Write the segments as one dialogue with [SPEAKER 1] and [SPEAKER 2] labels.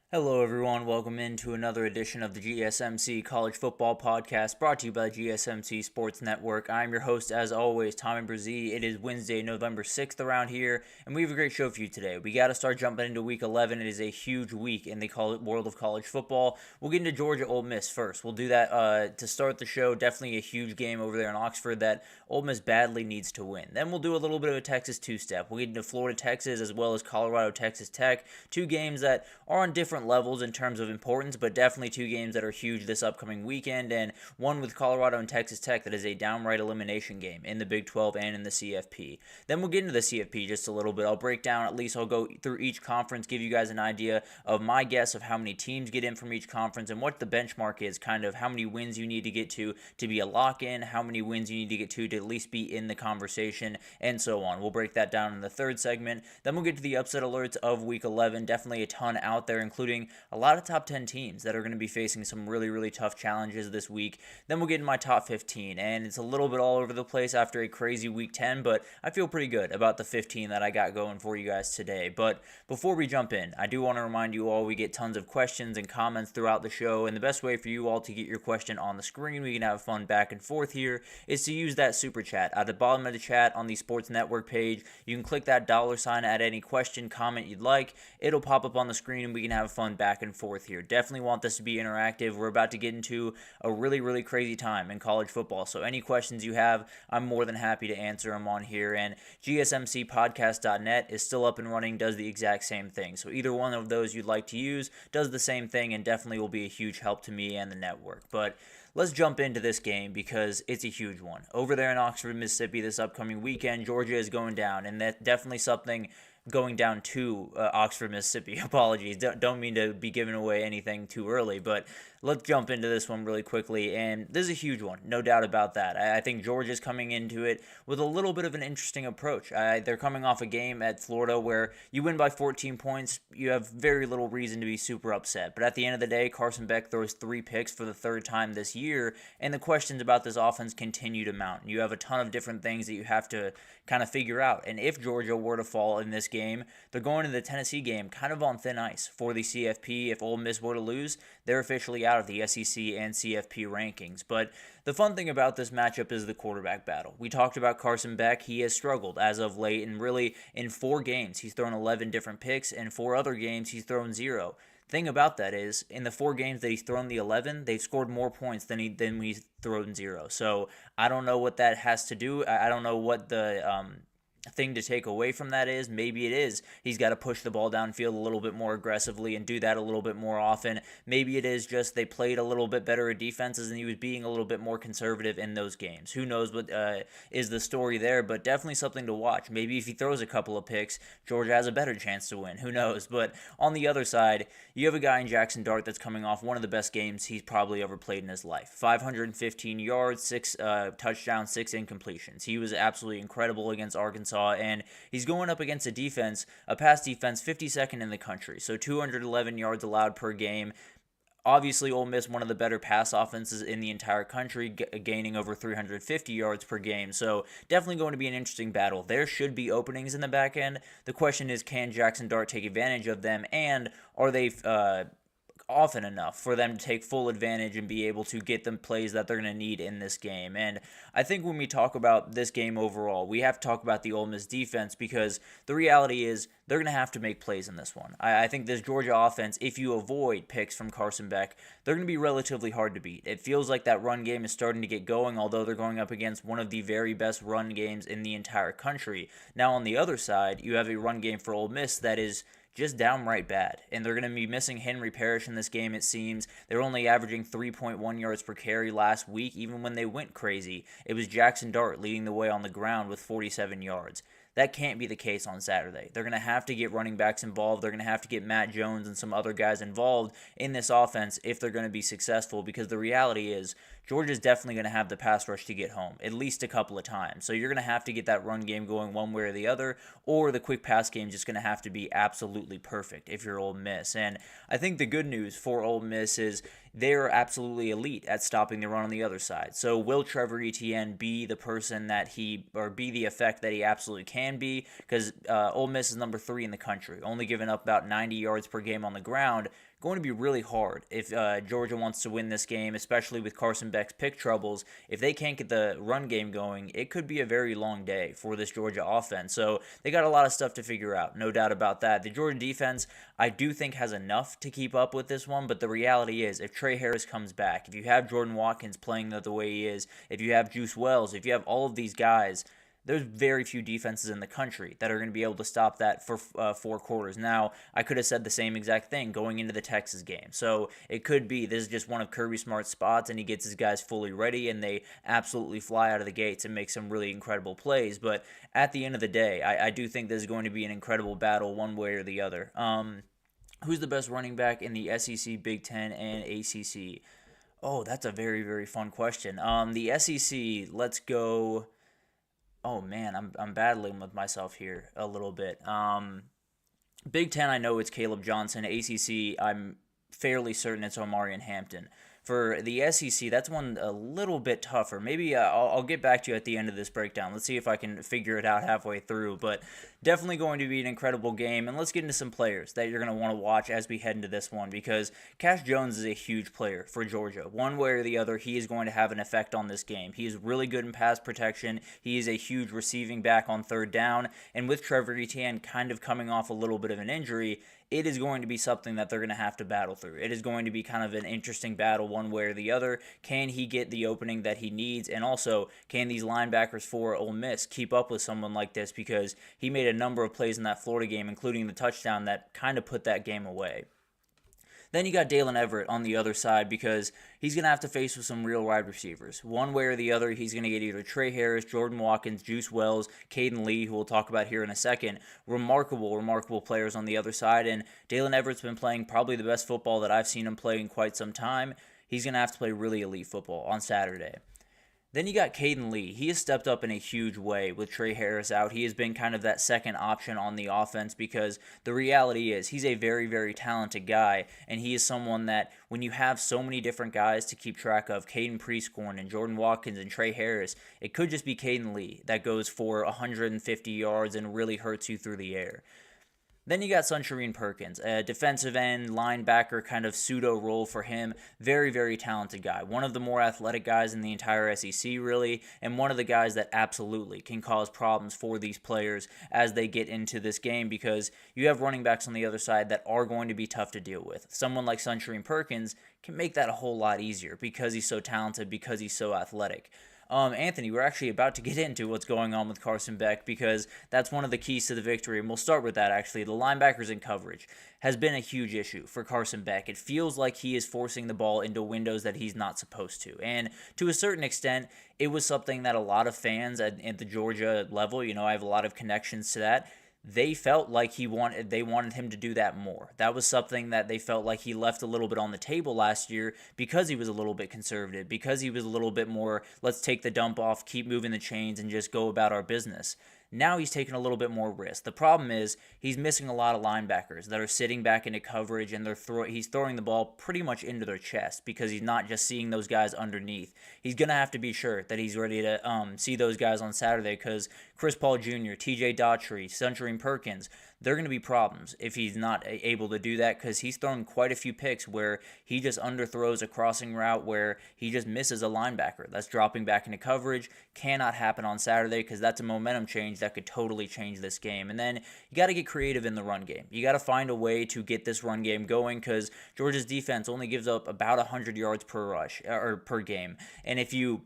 [SPEAKER 1] Hello, everyone. Welcome into another edition of the GSMC College Football Podcast brought to you by GSMC Sports Network. I'm your host, as always, Tommy Brzee. It is Wednesday, November 6th around here, and we have a great show for you today. We got to start jumping into Week 11. It is a huge week in the world of college football. We'll get into Georgia-Ole Miss first. We'll do that to start the show. Definitely a huge game over there in Oxford that Ole Miss badly needs to win. Then we'll do a little bit of a Texas two-step. We'll get into Florida, Texas, as well as Colorado, Texas Tech. Two games that are on different levels in terms of importance, but definitely two games that are huge this upcoming weekend, and one with Colorado and Texas Tech that is a downright elimination game in the Big 12 and in the CFP. Then we'll get into the CFP just a little bit. I'll break down, at least I'll go through each conference, give you guys an idea of my guess of how many teams get in from each conference and what the benchmark is, kind of how many wins you need to get to be a lock-in, how many wins you need to get to at least be in the conversation, and so on. We'll break that down in the third segment. Then we'll get to the upset alerts of Week 11. Definitely a ton out there, including a lot of top 10 teams that are going to be facing some really, really tough challenges this week. Then we'll get in my top 15, and it's a little bit all over the place after a crazy Week 10, but I feel pretty good about the 15 that I got going for you guys today. But before we jump in, I do want to remind you all we get tons of questions and comments throughout the show, and the best way for you all to get your question on the screen, we can have fun back and forth here, is to use that super chat. At the bottom of the chat on the Sports Network page, you can click that $sign, add any question, comment you'd like. It'll pop up on the screen, and we can have fun back and forth here. Definitely want this to be interactive. We're about to get into a really, really crazy time in college football. So any questions you have, I'm more than happy to answer them on here. And GSMCpodcast.net is still up and running, does the exact same thing. So either one of those you'd like to use does the same thing and definitely will be a huge help to me and the network. But let's jump into this game because it's a huge one. Over there in Oxford, Mississippi this upcoming weekend, Georgia is going down, and that's definitely something going down to Oxford, Mississippi. Apologies. Don't mean to be giving away anything too early, but let's jump into this one really quickly, and this is a huge one, no doubt about that. I think Georgia's coming into it with a little bit of an interesting approach. They're coming off a game at Florida where you win by 14 points, you have very little reason to be super upset, but at the end of the day, Carson Beck throws 3 picks for the third time this year, and the questions about this offense continue to mount. You have a ton of different things that you have to kind of figure out, and if Georgia were to fall in this game, they're going to the Tennessee game kind of on thin ice for the CFP. If Ole Miss were to lose, they're officially out of the SEC and CFP rankings. But the fun thing about this matchup is the quarterback battle. We talked about Carson Beck. He has struggled as of late, and really in 4 games, he's thrown 11 different picks, and 4 other games, he's thrown 0. Thing about that is, in the 4 games that he's thrown the 11, they've scored more points than he's thrown 0. So I don't know what that has to do. I don't know what the thing to take away from that is. Maybe it is he's got to push the ball downfield a little bit more aggressively and do that a little bit more often. Maybe it is just they played a little bit better at defenses and he was being a little bit more conservative in those games. Who knows what is the story there, but definitely something to watch. Maybe if he throws a couple of picks, Georgia has a better chance to win. Who knows? But on the other side, you have a guy in Jackson Dart that's coming off one of the best games he's probably ever played in his life. 515 yards, 6 touchdowns, 6 incompletions. He was absolutely incredible against Arkansas, and he's going up against a pass defense 52nd in the country, so 211 yards allowed per game. Obviously, Ole Miss, one of the better pass offenses in the entire country, gaining over 350 yards per game. So definitely going to be an interesting battle. There should be openings in the back end. The question is, can Jackson Dart take advantage of them, and are they often enough for them to take full advantage and be able to get the plays that they're going to need in this game? And I think when we talk about this game overall, we have to talk about the Ole Miss defense, because the reality is they're going to have to make plays in this one. I think this Georgia offense, if you avoid picks from Carson Beck, they're going to be relatively hard to beat. It feels like that run game is starting to get going, although they're going up against one of the very best run games in the entire country. Now on the other side, you have a run game for Ole Miss that is just downright bad, and they're going to be missing Henry Parrish in this game, it seems. They're only averaging 3.1 yards per carry last week, even when they went crazy. It was Jackson Dart leading the way on the ground with 47 yards. That can't be the case on Saturday. They're going to have to get running backs involved. They're going to have to get Matt Jones and some other guys involved in this offense if they're going to be successful, because the reality is Georgia's definitely going to have the pass rush to get home at least a couple of times. So you're going to have to get that run game going one way or the other, or the quick pass game is just going to have to be absolutely perfect if you're Ole Miss. And I think the good news for Ole Miss is they're absolutely elite at stopping the run on the other side. So will Trevor Etienne be the person be the effect that he absolutely can be? Because Ole Miss is number 3 in the country, only giving up about 90 yards per game on the ground. Going to be really hard if Georgia wants to win this game, especially with Carson Beck's pick troubles. If they can't get the run game going, it could be a very long day for this Georgia offense. So they got a lot of stuff to figure out, no doubt about that. The Georgia defense, I do think, has enough to keep up with this one, but the reality is, if Trey Harris comes back, if you have Jordan Watkins playing the way he is, if you have Juice Wells, if you have all of these guys, there's very few defenses in the country that are going to be able to stop that for 4 quarters. Now, I could have said the same exact thing going into the Texas game. So it could be this is just one of Kirby Smart's spots, and he gets his guys fully ready, and they absolutely fly out of the gates and make some really incredible plays. But at the end of the day, I do think this is going to be an incredible battle one way or the other. Who's the best running back in the SEC, Big Ten, and ACC? Oh, that's a very, very fun question. The SEC, let's go. Oh man, I'm battling with myself here a little bit. Big Ten, I know it's Caleb Johnson. ACC, I'm fairly certain it's Omarion Hampton. For the SEC, that's one a little bit tougher. Maybe I'll get back to you at the end of this breakdown. Let's see if I can figure it out halfway through. But definitely going to be an incredible game. And let's get into some players that you're going to want to watch as we head into this one, because Cash Jones is a huge player for Georgia. One way or the other, he is going to have an effect on this game. He is really good in pass protection. He is a huge receiving back on third down. And with Trevor Etienne kind of coming off a little bit of an injury, it is going to be something that they're going to have to battle through. It is going to be kind of an interesting battle one way or the other. Can he get the opening that he needs? And also, can these linebackers for Ole Miss keep up with someone like this? Because he made a number of plays in that Florida game, including the touchdown that kind of put that game away. Then you got Dalen Everett on the other side, because he's going to have to face with some real wide receivers. One way or the other, he's going to get either Trey Harris, Jordan Watkins, Juice Wells, Caden Lee, who we'll talk about here in a second. Remarkable players on the other side. And Dalen Everett's been playing probably the best football that I've seen him play in quite some time. He's going to have to play really elite football on Saturday. Then you got Caden Lee. He has stepped up in a huge way with Trey Harris out. He has been kind of that second option on the offense, because the reality is he's a very, very talented guy, and he is someone that when you have so many different guys to keep track of, Caden Prescorn and Jordan Watkins and Trey Harris, it could just be Caden Lee that goes for 150 yards and really hurts you through the air. Then you got Sunshine Perkins, a defensive end, linebacker kind of pseudo role for him. Very, very talented guy. One of the more athletic guys in the entire SEC, really, and one of the guys that absolutely can cause problems for these players as they get into this game, because you have running backs on the other side that are going to be tough to deal with. Someone like Sunshine Perkins can make that a whole lot easier because he's so talented, because he's so athletic. Anthony, we're actually about to get into what's going on with Carson Beck, because that's one of the keys to the victory, and we'll start with that, actually. The linebackers in coverage has been a huge issue for Carson Beck. It feels like he is forcing the ball into windows that he's not supposed to, and to a certain extent, it was something that a lot of fans at the Georgia level, I have a lot of connections to that, they felt like they wanted him to do that more. That was something that they felt like he left a little bit on the table last year, because he was a little bit conservative, because he was a little bit more, let's take the dump off, keep moving the chains, and just go about our business. Now he's taking a little bit more risk. The problem is he's missing a lot of linebackers that are sitting back into coverage, and he's throwing the ball pretty much into their chest, because he's not just seeing those guys underneath. He's going to have to be sure that he's ready to see those guys on Saturday, because Chris Paul Jr., TJ Daughtry, Sunshine Perkins, they're going to be problems if he's not able to do that, because he's thrown quite a few picks where he just underthrows a crossing route, where he just misses a linebacker that's dropping back into coverage. Cannot happen on Saturday, because that's a momentum change that could totally change this game. And then you got to get creative in the run game. You got to find a way to get this run game going, because Georgia's defense only gives up about 100 yards per rush or per game. And if you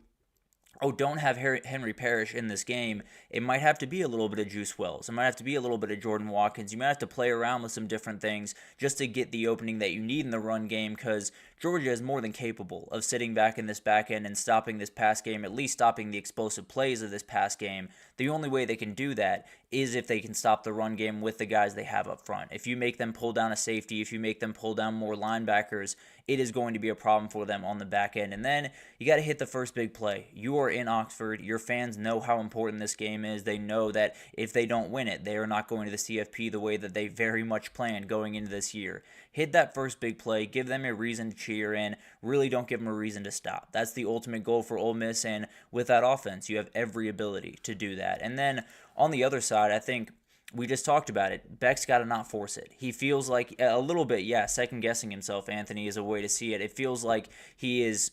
[SPEAKER 1] don't have Henry Parrish in this game, it might have to be a little bit of Juice Wells. It might have to be a little bit of Jordan Watkins. You might have to play around with some different things just to get the opening that you need in the run game, because Georgia is more than capable of sitting back in this back end and stopping this pass game, at least stopping the explosive plays of this pass game. The only way they can do that is if they can stop the run game with the guys they have up front. If you make them pull down a safety, if you make them pull down more linebackers, it is going to be a problem for them on the back end. And then you got to hit the first big play. You are in Oxford. Your fans know how important this game is. They know that if they don't win it, they are not going to the CFP the way that they very much planned going into this year. Hit that first big play, give them a reason to cheer, and really don't give them a reason to stop. That's the ultimate goal for Ole Miss, and with that offense, you have every ability to do that. And then on the other side, I think we just talked about it. Beck's got to not force it. He feels like a little bit, second guessing himself, Anthony, is a way to see it. It feels like he is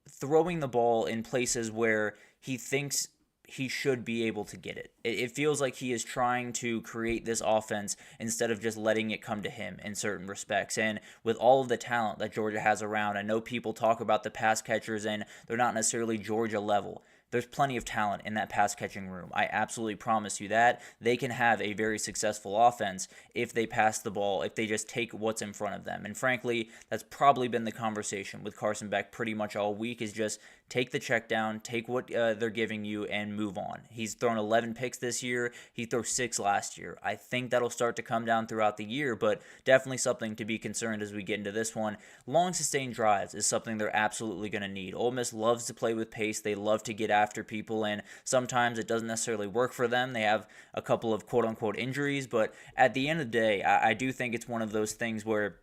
[SPEAKER 1] throwing the ball in places where he thinks he should be able to get it. It feels like he is trying to create this offense instead of just letting it come to him in certain respects. And with all of the talent that Georgia has around, I know people talk about the pass catchers and they're not necessarily Georgia level. There's plenty of talent in that pass catching room. I absolutely promise you that. They can have a very successful offense if they pass the ball, if they just take what's in front of them. And frankly, that's probably been the conversation with Carson Beck pretty much all week, is just take the check down, take what they're giving you, and move on. He's thrown 11 picks this year. He threw 6 last year. I think that'll start to come down throughout the year, but definitely something to be concerned as we get into this one. Long sustained drives is something they're absolutely going to need. Ole Miss loves to play with pace. They love to get after people, and sometimes it doesn't necessarily work for them. They have a couple of quote-unquote injuries, but at the end of the day, I do think it's one of those things where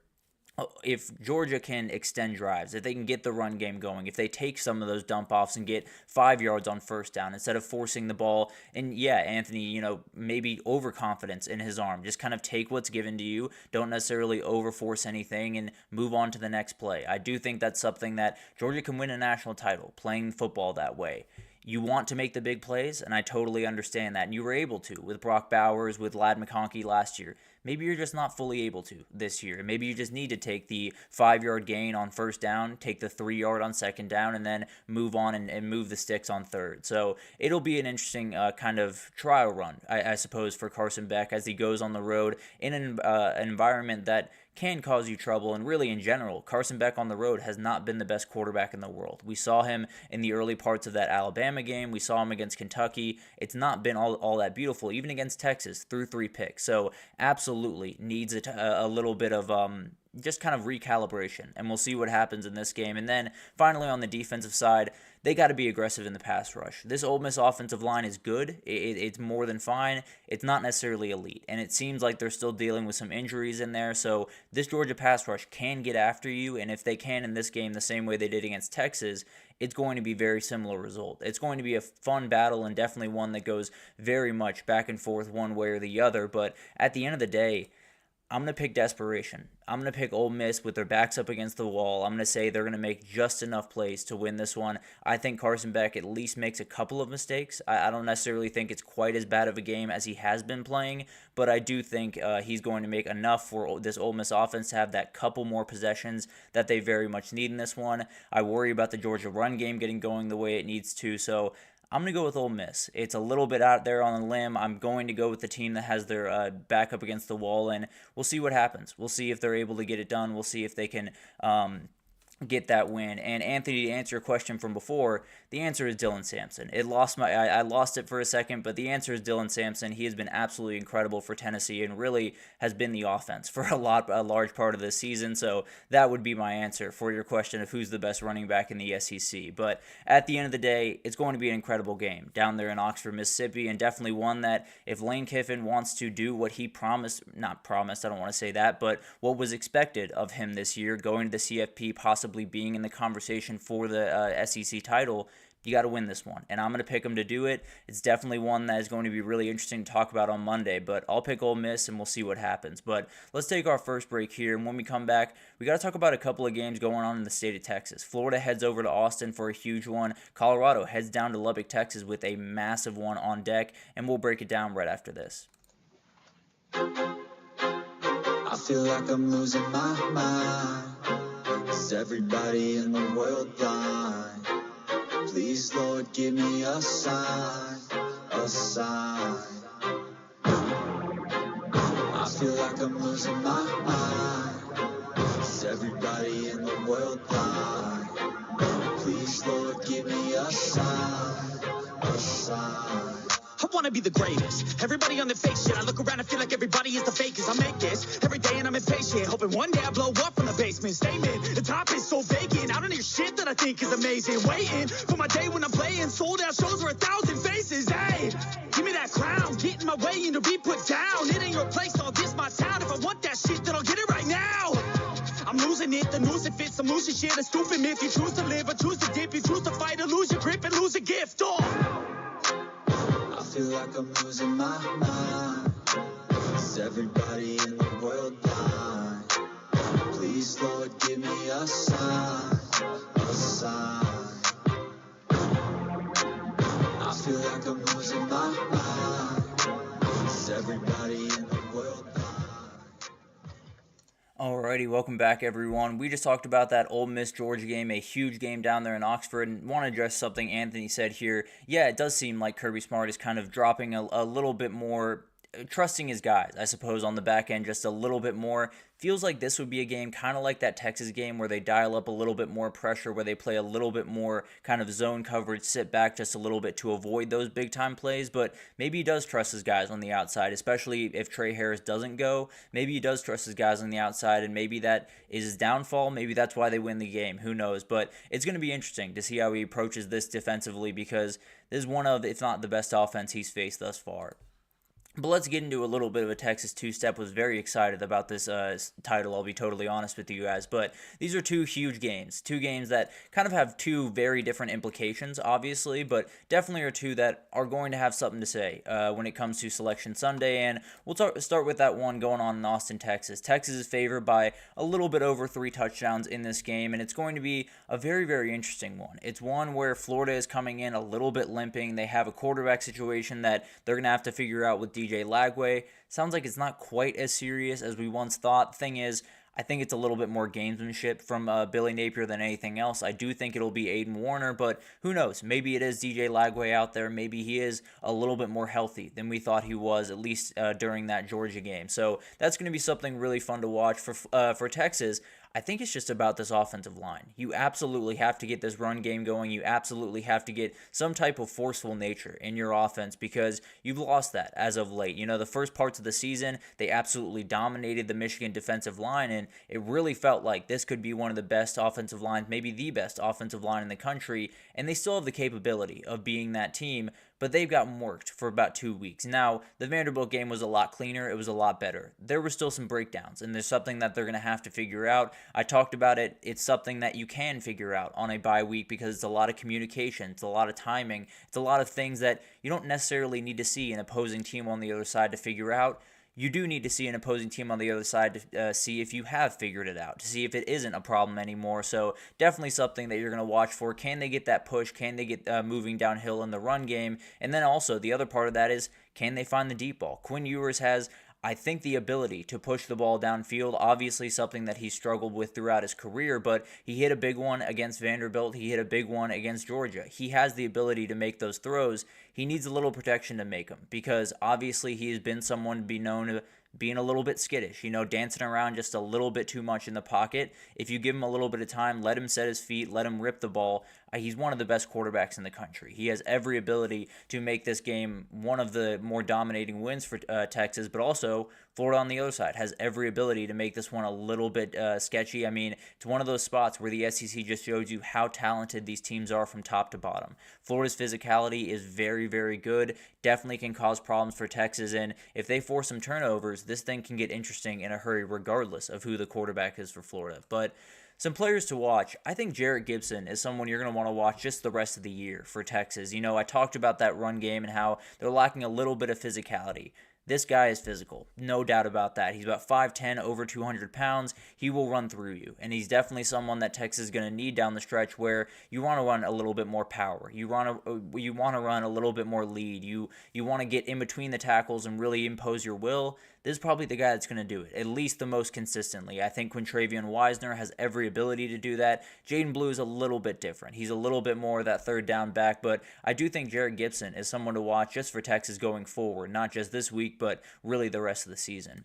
[SPEAKER 1] if Georgia can extend drives, if they can get the run game going, if they take some of those dump-offs and get 5 yards on first down instead of forcing the ball, and Anthony, maybe overconfidence in his arm, just kind of take what's given to you, don't necessarily overforce anything, and move on to the next play. I do think that's something that Georgia can win a national title, playing football that way. You want to make the big plays, and I totally understand that, and you were able to with Brock Bowers, with Ladd McConkey last year. Maybe you're just not fully able to this year. Maybe you just need to take the 5-yard gain on first down, take the 3-yard on second down, and then move on and move the sticks on third. So it'll be an interesting kind of trial run, I suppose, for Carson Beck as he goes on the road in an environment that can cause you trouble. And really, in general, Carson Beck on the road has not been the best quarterback in the world. We saw him in the early parts of that Alabama game. We saw him against Kentucky. It's not been all that beautiful. Even against Texas, threw 3 picks. So absolutely needs a little bit of just kind of recalibration, and we'll see what happens in this game. And then finally on the defensive side, they got to be aggressive in the pass rush. This Ole Miss offensive line is good. It's more than fine. It's not necessarily elite, and it seems like they're still dealing with some injuries in there. So this Georgia pass rush can get after you, and if they can in this game the same way they did against Texas, it's going to be very similar result. It's going to be a fun battle, and definitely one that goes very much back and forth one way or the other. But at the end of the day, I'm going to pick desperation. I'm going to pick Ole Miss with their backs up against the wall. I'm going to say they're going to make just enough plays to win this one. I think Carson Beck at least makes a couple of mistakes. I don't necessarily think it's quite as bad of a game as he has been playing, but I do think he's going to make enough for this Ole Miss offense to have that couple more possessions that they very much need in this one. I worry about the Georgia run game getting going the way it needs to, so I'm going to go with Ole Miss. It's a little bit out there on the limb. I'm going to go with the team that has their back up against the wall, and we'll see what happens. We'll see if they're able to get it done. We'll see if they can get that win. And Anthony, to answer your question from before, the answer is Dylan Sampson. I lost it for a second, but the answer is Dylan Sampson. He has been absolutely incredible for Tennessee and really has been the offense for a large part of this season. So that would be my answer for your question of who's the best running back in the SEC. But at the end of the day, it's going to be an incredible game down there in Oxford, Mississippi, and definitely one that if Lane Kiffin wants to do what he not promised, I don't want to say that, but what was expected of him this year, going to the CFP, possibly being in the conversation for the SEC title, you got to win this one, and I'm going to pick them to do it. It's definitely one that is going to be really interesting to talk about on Monday, but I'll pick Ole Miss, and we'll see what happens. But let's take our first break here, and when we come back, we got to talk about a couple of games going on in the state of Texas. Florida heads over to Austin for a huge one. Colorado heads down to Lubbock, Texas with a massive one on deck, and we'll break it down right after this.
[SPEAKER 2] I feel like I'm losing my mind. Is everybody in the world blind? Please, Lord, give me a sign, a sign. I feel like I'm losing my mind. Is everybody in the world blind? Please, Lord, give me a sign, a sign. I wanna be the greatest. Everybody on the fake shit. I look around and feel like everybody is the fakest. I make this every day and I'm impatient. Hoping one day I blow up from the basement. Statement, the top is so vacant. I don't hear shit that I think is amazing. Waiting for my day when I'm playing. Sold out shows for 1,000 faces. Hey, give me that crown. Get in my way and to be put down. It ain't your place, all this my town. If I want that shit, then I'll get it right now. I'm losing it, the noose it fits, some losing shit, a stupid myth. You choose to live or choose to dip, you choose to fight or lose your grip and lose a gift. I feel like I'm losing my mind. Is everybody in the world blind? Please, Lord, give me a sign, a sign. I feel like I'm losing my mind. Is everybody in the world blind?
[SPEAKER 1] Alrighty, welcome back everyone. We just talked about that Ole Miss Georgia game, a huge game down there in Oxford, and want to address something Anthony said here. Yeah, it does seem like Kirby Smart is kind of dropping a little bit more, trusting his guys, I suppose, on the back end just a little bit more. Feels like this would be a game kind of like that Texas game where they dial up a little bit more pressure, where they play a little bit more kind of zone coverage, sit back just a little bit to avoid those big time plays, but maybe he does trust his guys on the outside, especially if Trey Harris doesn't go. Maybe he does trust his guys on the outside, and maybe that is his downfall. Maybe that's why they win the game. Who knows? But it's going to be interesting to see how he approaches this defensively, because this is one of, if not the best offense he's faced thus far. But let's get into a little bit of a Texas two-step. Was very excited about this title, I'll be totally honest with you guys. But these are two huge games. Two games that kind of have two very different implications, obviously, but definitely are two that are going to have something to say when it comes to Selection Sunday. And we'll start with that one going on in Austin, Texas. Texas is favored by a little bit over 3 touchdowns in this game, and it's going to be a very, very interesting one. It's one where Florida is coming in a little bit limping. They have a quarterback situation that they're going to have to figure out with DJ Lagway. Sounds like it's not quite as serious as we once thought. Thing is, I think it's a little bit more gamesmanship from Billy Napier than anything else. I do think it'll be Aiden Warner, but who knows? Maybe it is DJ Lagway out there. Maybe he is a little bit more healthy than we thought he was, at least during that Georgia game. So that's going to be something really fun to watch for Texas. I think it's just about this offensive line. You absolutely have to get this run game going. You absolutely have to get some type of forceful nature in your offense, because you've lost that as of late. You know, the first parts of the season, they absolutely dominated the Michigan defensive line, and it really felt like this could be one of the best offensive lines, maybe the best offensive line in the country, and they still have the capability of being that team, but they've gotten worked for about 2 weeks. Now, the Vanderbilt game was a lot cleaner. It was a lot better. There were still some breakdowns, and there's something that they're going to have to figure out. I talked about it. It's something that you can figure out on a bye week, because it's a lot of communication. It's a lot of timing. It's a lot of things that you don't necessarily need to see an opposing team on the other side to figure out. You do need to see an opposing team on the other side to see if you have figured it out, to see if it isn't a problem anymore. So definitely something that you're going to watch for. Can they get that push? Can they get moving downhill in the run game? And then also the other part of that is, can they find the deep ball? Quinn Ewers has, I think, the ability to push the ball downfield. Obviously something that he struggled with throughout his career, but he hit a big one against Vanderbilt. He hit a big one against Georgia. He has the ability to make those throws. He needs a little protection to make them, because obviously he has been someone to be known to being a little bit skittish, dancing around just a little bit too much in the pocket. If you give him a little bit of time, let him set his feet, let him rip the ball, he's one of the best quarterbacks in the country. He has every ability to make this game one of the more dominating wins for Texas, but also Florida on the other side has every ability to make this one a little bit sketchy. I mean, it's one of those spots where the SEC just shows you how talented these teams are from top to bottom. Florida's physicality is very, very good, definitely can cause problems for Texas, and if they force some turnovers, this thing can get interesting in a hurry regardless of who the quarterback is for Florida. But some players to watch. I think Jarrett Gibson is someone you're going to want to watch just the rest of the year for Texas. I talked about that run game and how they're lacking a little bit of physicality. This guy is physical, no doubt about that. He's about 5'10", over 200 pounds. He will run through you, and he's definitely someone that Texas is going to need down the stretch, where you want to run a little bit more power. You want to run a little bit more lead. You want to get in between the tackles and really impose your will. This is probably the guy that's going to do it, at least the most consistently. I think Quintravion Wisner has every ability to do that. Jaden Blue is a little bit different. He's a little bit more of that third down back, but I do think Jarrett Gibson is someone to watch just for Texas going forward, not just this week, but really the rest of the season.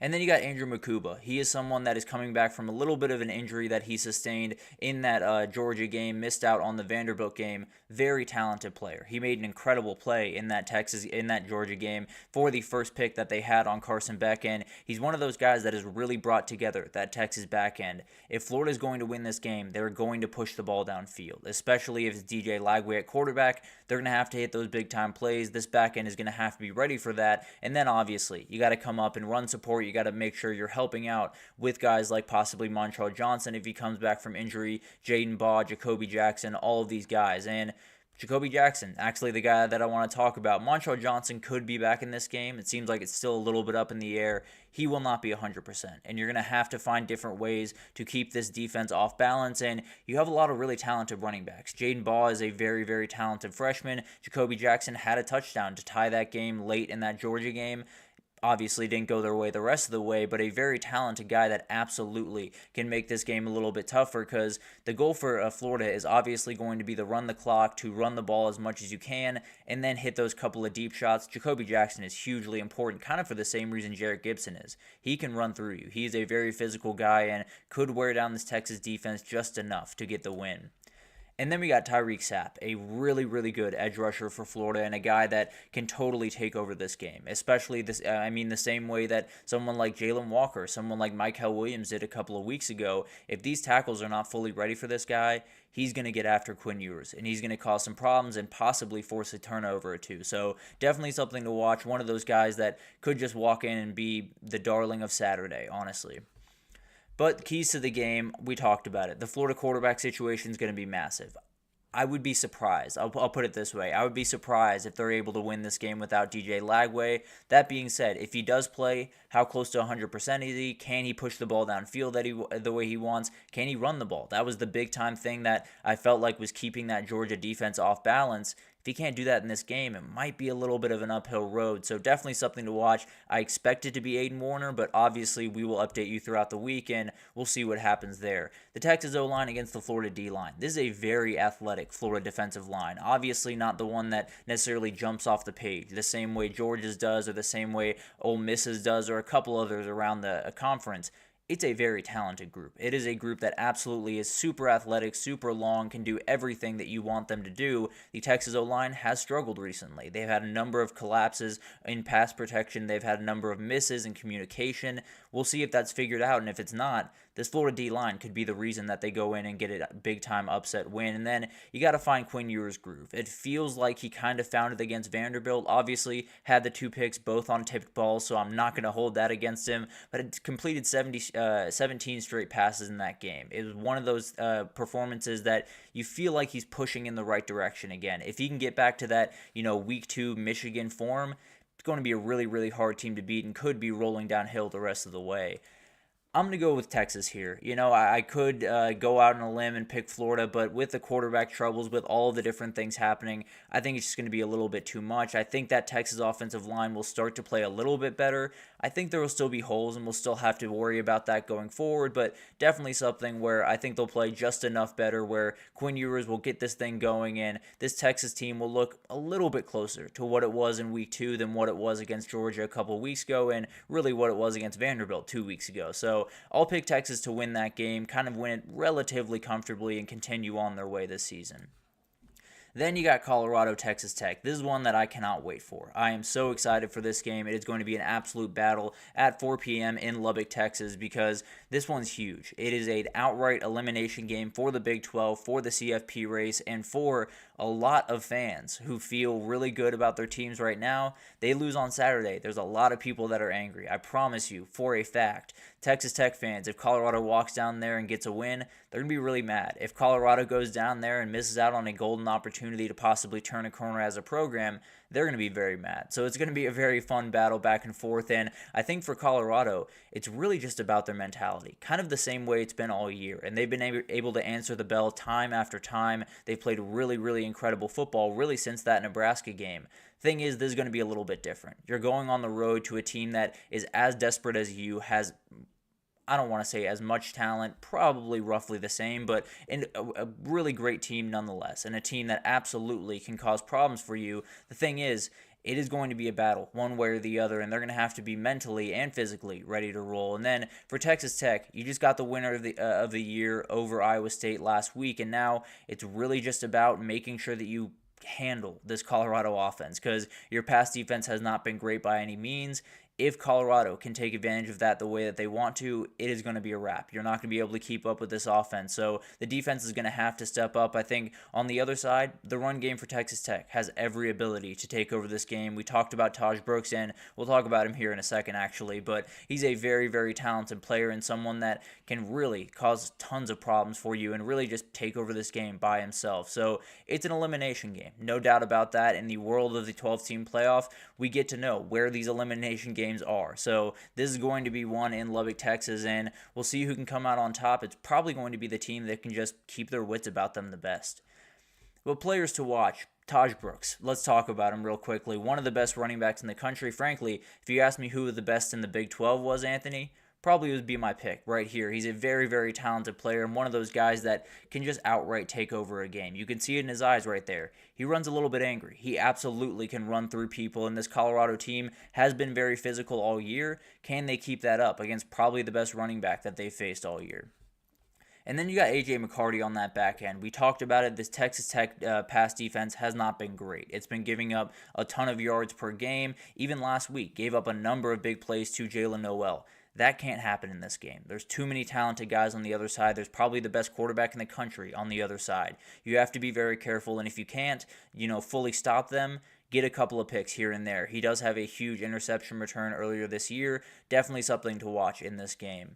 [SPEAKER 1] And then you got Andrew Makuba. He is someone that is coming back from a little bit of an injury that he sustained in that Georgia game, missed out on the Vanderbilt game. Very talented player. He made an incredible play in that Georgia game for the first pick that they had on Carson Beck, and he's one of those guys that has really brought together that Texas back end. If Florida is going to win this game, they're going to push the ball downfield, especially if it's DJ Lagway at quarterback. They're going to have to hit those big time plays. This back end is going to have to be ready for that. And then obviously, you got to come up and run support. You got to make sure you're helping out with guys like possibly Montrell Johnson if he comes back from injury, Jaden Baugh, Jacoby Jackson, all of these guys. And Jacoby Jackson, actually the guy that I want to talk about. Montrell Johnson could be back in this game. It seems like it's still a little bit up in the air. He will not be 100%, and you're going to have to find different ways to keep this defense off balance, and you have a lot of really talented running backs. Jaden Baugh is a very, very talented freshman. Jacoby Jackson had a touchdown to tie that game late in that Georgia game. Obviously didn't go their way the rest of the way, but a very talented guy that absolutely can make this game a little bit tougher, because the goal for Florida is obviously going to be to run the clock, to run the ball as much as you can, and then hit those couple of deep shots. Jacoby Jackson is hugely important, kind of for the same reason Jarrett Gibson is. He can run through you. He's a very physical guy and could wear down this Texas defense just enough to get the win. And then we got Tyreek Sapp, a really, really good edge rusher for Florida and a guy that can totally take over this game, especially the same way that someone like Jalen Walker, someone like Mykel Williams did a couple of weeks ago. If these tackles are not fully ready for this guy, he's going to get after Quinn Ewers, and he's going to cause some problems and possibly force a turnover or two. So definitely something to watch. One of those guys that could just walk in and be the darling of Saturday, honestly. But keys to the game, we talked about it. The Florida quarterback situation is going to be massive. I would be surprised. I'll put it this way. I would be surprised if they're able to win this game without DJ Lagway. That being said, if he does play, how close to 100% is he? Can he push the ball downfield the way he wants? Can he run the ball? That was the big time thing that I felt like was keeping that Georgia defense off balance. If he can't do that in this game, it might be a little bit of an uphill road. So definitely something to watch. I expect it to be Aiden Warner, but obviously we will update you throughout the week, and we'll see what happens there. The Texas O-line against the Florida D-line. This is a very athletic Florida defensive line. Obviously not the one that necessarily jumps off the page, the same way Georgia's does or the same way Ole Miss's does or a couple others around the conference. It's a very talented group. It is a group that absolutely is super athletic, super long, can do everything that you want them to do. The Texas O-line has struggled recently. They've had a number of collapses in pass protection. They've had a number of misses in communication. We'll see if that's figured out, and if it's not, this Florida D-line could be the reason that they go in and get a big-time upset win. And then you got to find Quinn Ewers' groove. It feels like he kind of found it against Vanderbilt. Obviously, had the two picks both on tipped balls, so I'm not going to hold that against him. But it completed 17 straight passes in that game. It was one of those performances that you feel like he's pushing in the right direction again. If he can get back to that, week 2 Michigan form, it's going to be a really, really hard team to beat and could be rolling downhill the rest of the way. I'm going to go with Texas here. I could go out on a limb and pick Florida, but with the quarterback troubles, with all the different things happening, I think it's just going to be a little bit too much. I think that Texas offensive line will start to play a little bit better. I think there will still be holes, and we'll still have to worry about that going forward, but definitely something where I think they'll play just enough better where Quinn Ewers will get this thing going, and this Texas team will look a little bit closer to what it was in week 2 than what it was against Georgia a couple weeks ago, and really what it was against Vanderbilt 2 weeks ago. So I'll pick Texas to win that game, kind of win it relatively comfortably, and continue on their way this season. Then you got Colorado, Texas Tech. This is one that I cannot wait for. I am so excited for this game. It is going to be an absolute battle at 4 p.m. in Lubbock, Texas, because this one's huge. It is an outright elimination game for the Big 12, for the CFP race, and for a lot of fans who feel really good about their teams right now. They lose on Saturday. There's a lot of people that are angry. I promise you, for a fact, Texas Tech fans, if Colorado walks down there and gets a win, they're going to be really mad. If Colorado goes down there and misses out on a golden opportunity to possibly turn a corner as a program, they're going to be very mad. So it's going to be a very fun battle back and forth, and I think for Colorado, it's really just about their mentality, kind of the same way it's been all year, and they've been able to answer the bell time after time. They've played really, really incredible football, really since that Nebraska game. Thing is, this is going to be a little bit different. You're going on the road to a team that is as desperate as you, has, I don't want to say as much talent, probably roughly the same, but a really great team nonetheless, and a team that absolutely can cause problems for you. The thing is, it is going to be a battle one way or the other, and they're going to have to be mentally and physically ready to roll. And then for Texas Tech, you just got the winner of the year over Iowa State last week, and now it's really just about making sure that you handle this Colorado offense, because your pass defense has not been great by any means. If Colorado can take advantage of that the way that they want to, it is going to be a wrap. You're not going to be able to keep up with this offense. So the defense is going to have to step up. I think on the other side, the run game for Texas Tech has every ability to take over this game. We talked about Taj Brooks, and we'll talk about him here in a second, actually. But he's a very, very talented player and someone that can really cause tons of problems for you and really just take over this game by himself. So it's an elimination game. No doubt about that. In the world of the 12-team playoff, we get to know where these elimination games are. So this is going to be one in Lubbock, Texas, and we'll see who can come out on top. It's probably going to be the team that can just keep their wits about them the best. Well, players to watch. Taj Brooks. Let's talk about him real quickly. One of the best running backs in the country. Frankly, if you asked me who the best in the Big 12 was, Anthony, probably would be my pick right here. He's a very, very talented player and one of those guys that can just outright take over a game. You can see it in his eyes right there. He runs a little bit angry. He absolutely can run through people, and this Colorado team has been very physical all year. Can they keep that up against probably the best running back that they faced all year? And then you got A.J. McCarty on that back end. We talked about it. This Texas Tech pass defense has not been great. It's been giving up a ton of yards per game. Even last week, gave up a number of big plays to Jalen Noel. That can't happen in this game. There's too many talented guys on the other side. There's probably the best quarterback in the country on the other side. You have to be very careful, and if you can't, fully stop them, get a couple of picks here and there. He does have a huge interception return earlier this year. Definitely something to watch in this game.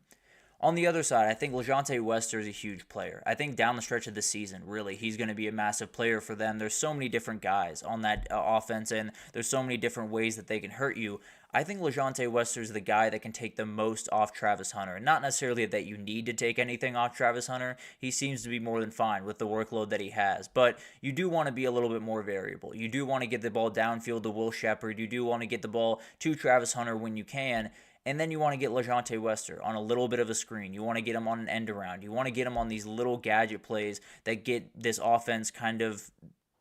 [SPEAKER 1] On the other side, I think LaJohntay Wester is a huge player. I think down the stretch of the season, really, he's going to be a massive player for them. There's so many different guys on that offense, and there's so many different ways that they can hurt you. I think LaJohntay Wester is the guy that can take the most off Travis Hunter. Not necessarily that you need to take anything off Travis Hunter. He seems to be more than fine with the workload that he has. But you do want to be a little bit more variable. You do want to get the ball downfield to Will Shepard. You do want to get the ball to Travis Hunter when you can. And then you want to get LaJohntay Wester on a little bit of a screen. You want to get him on an end around. You want to get him on these little gadget plays that get this offense kind of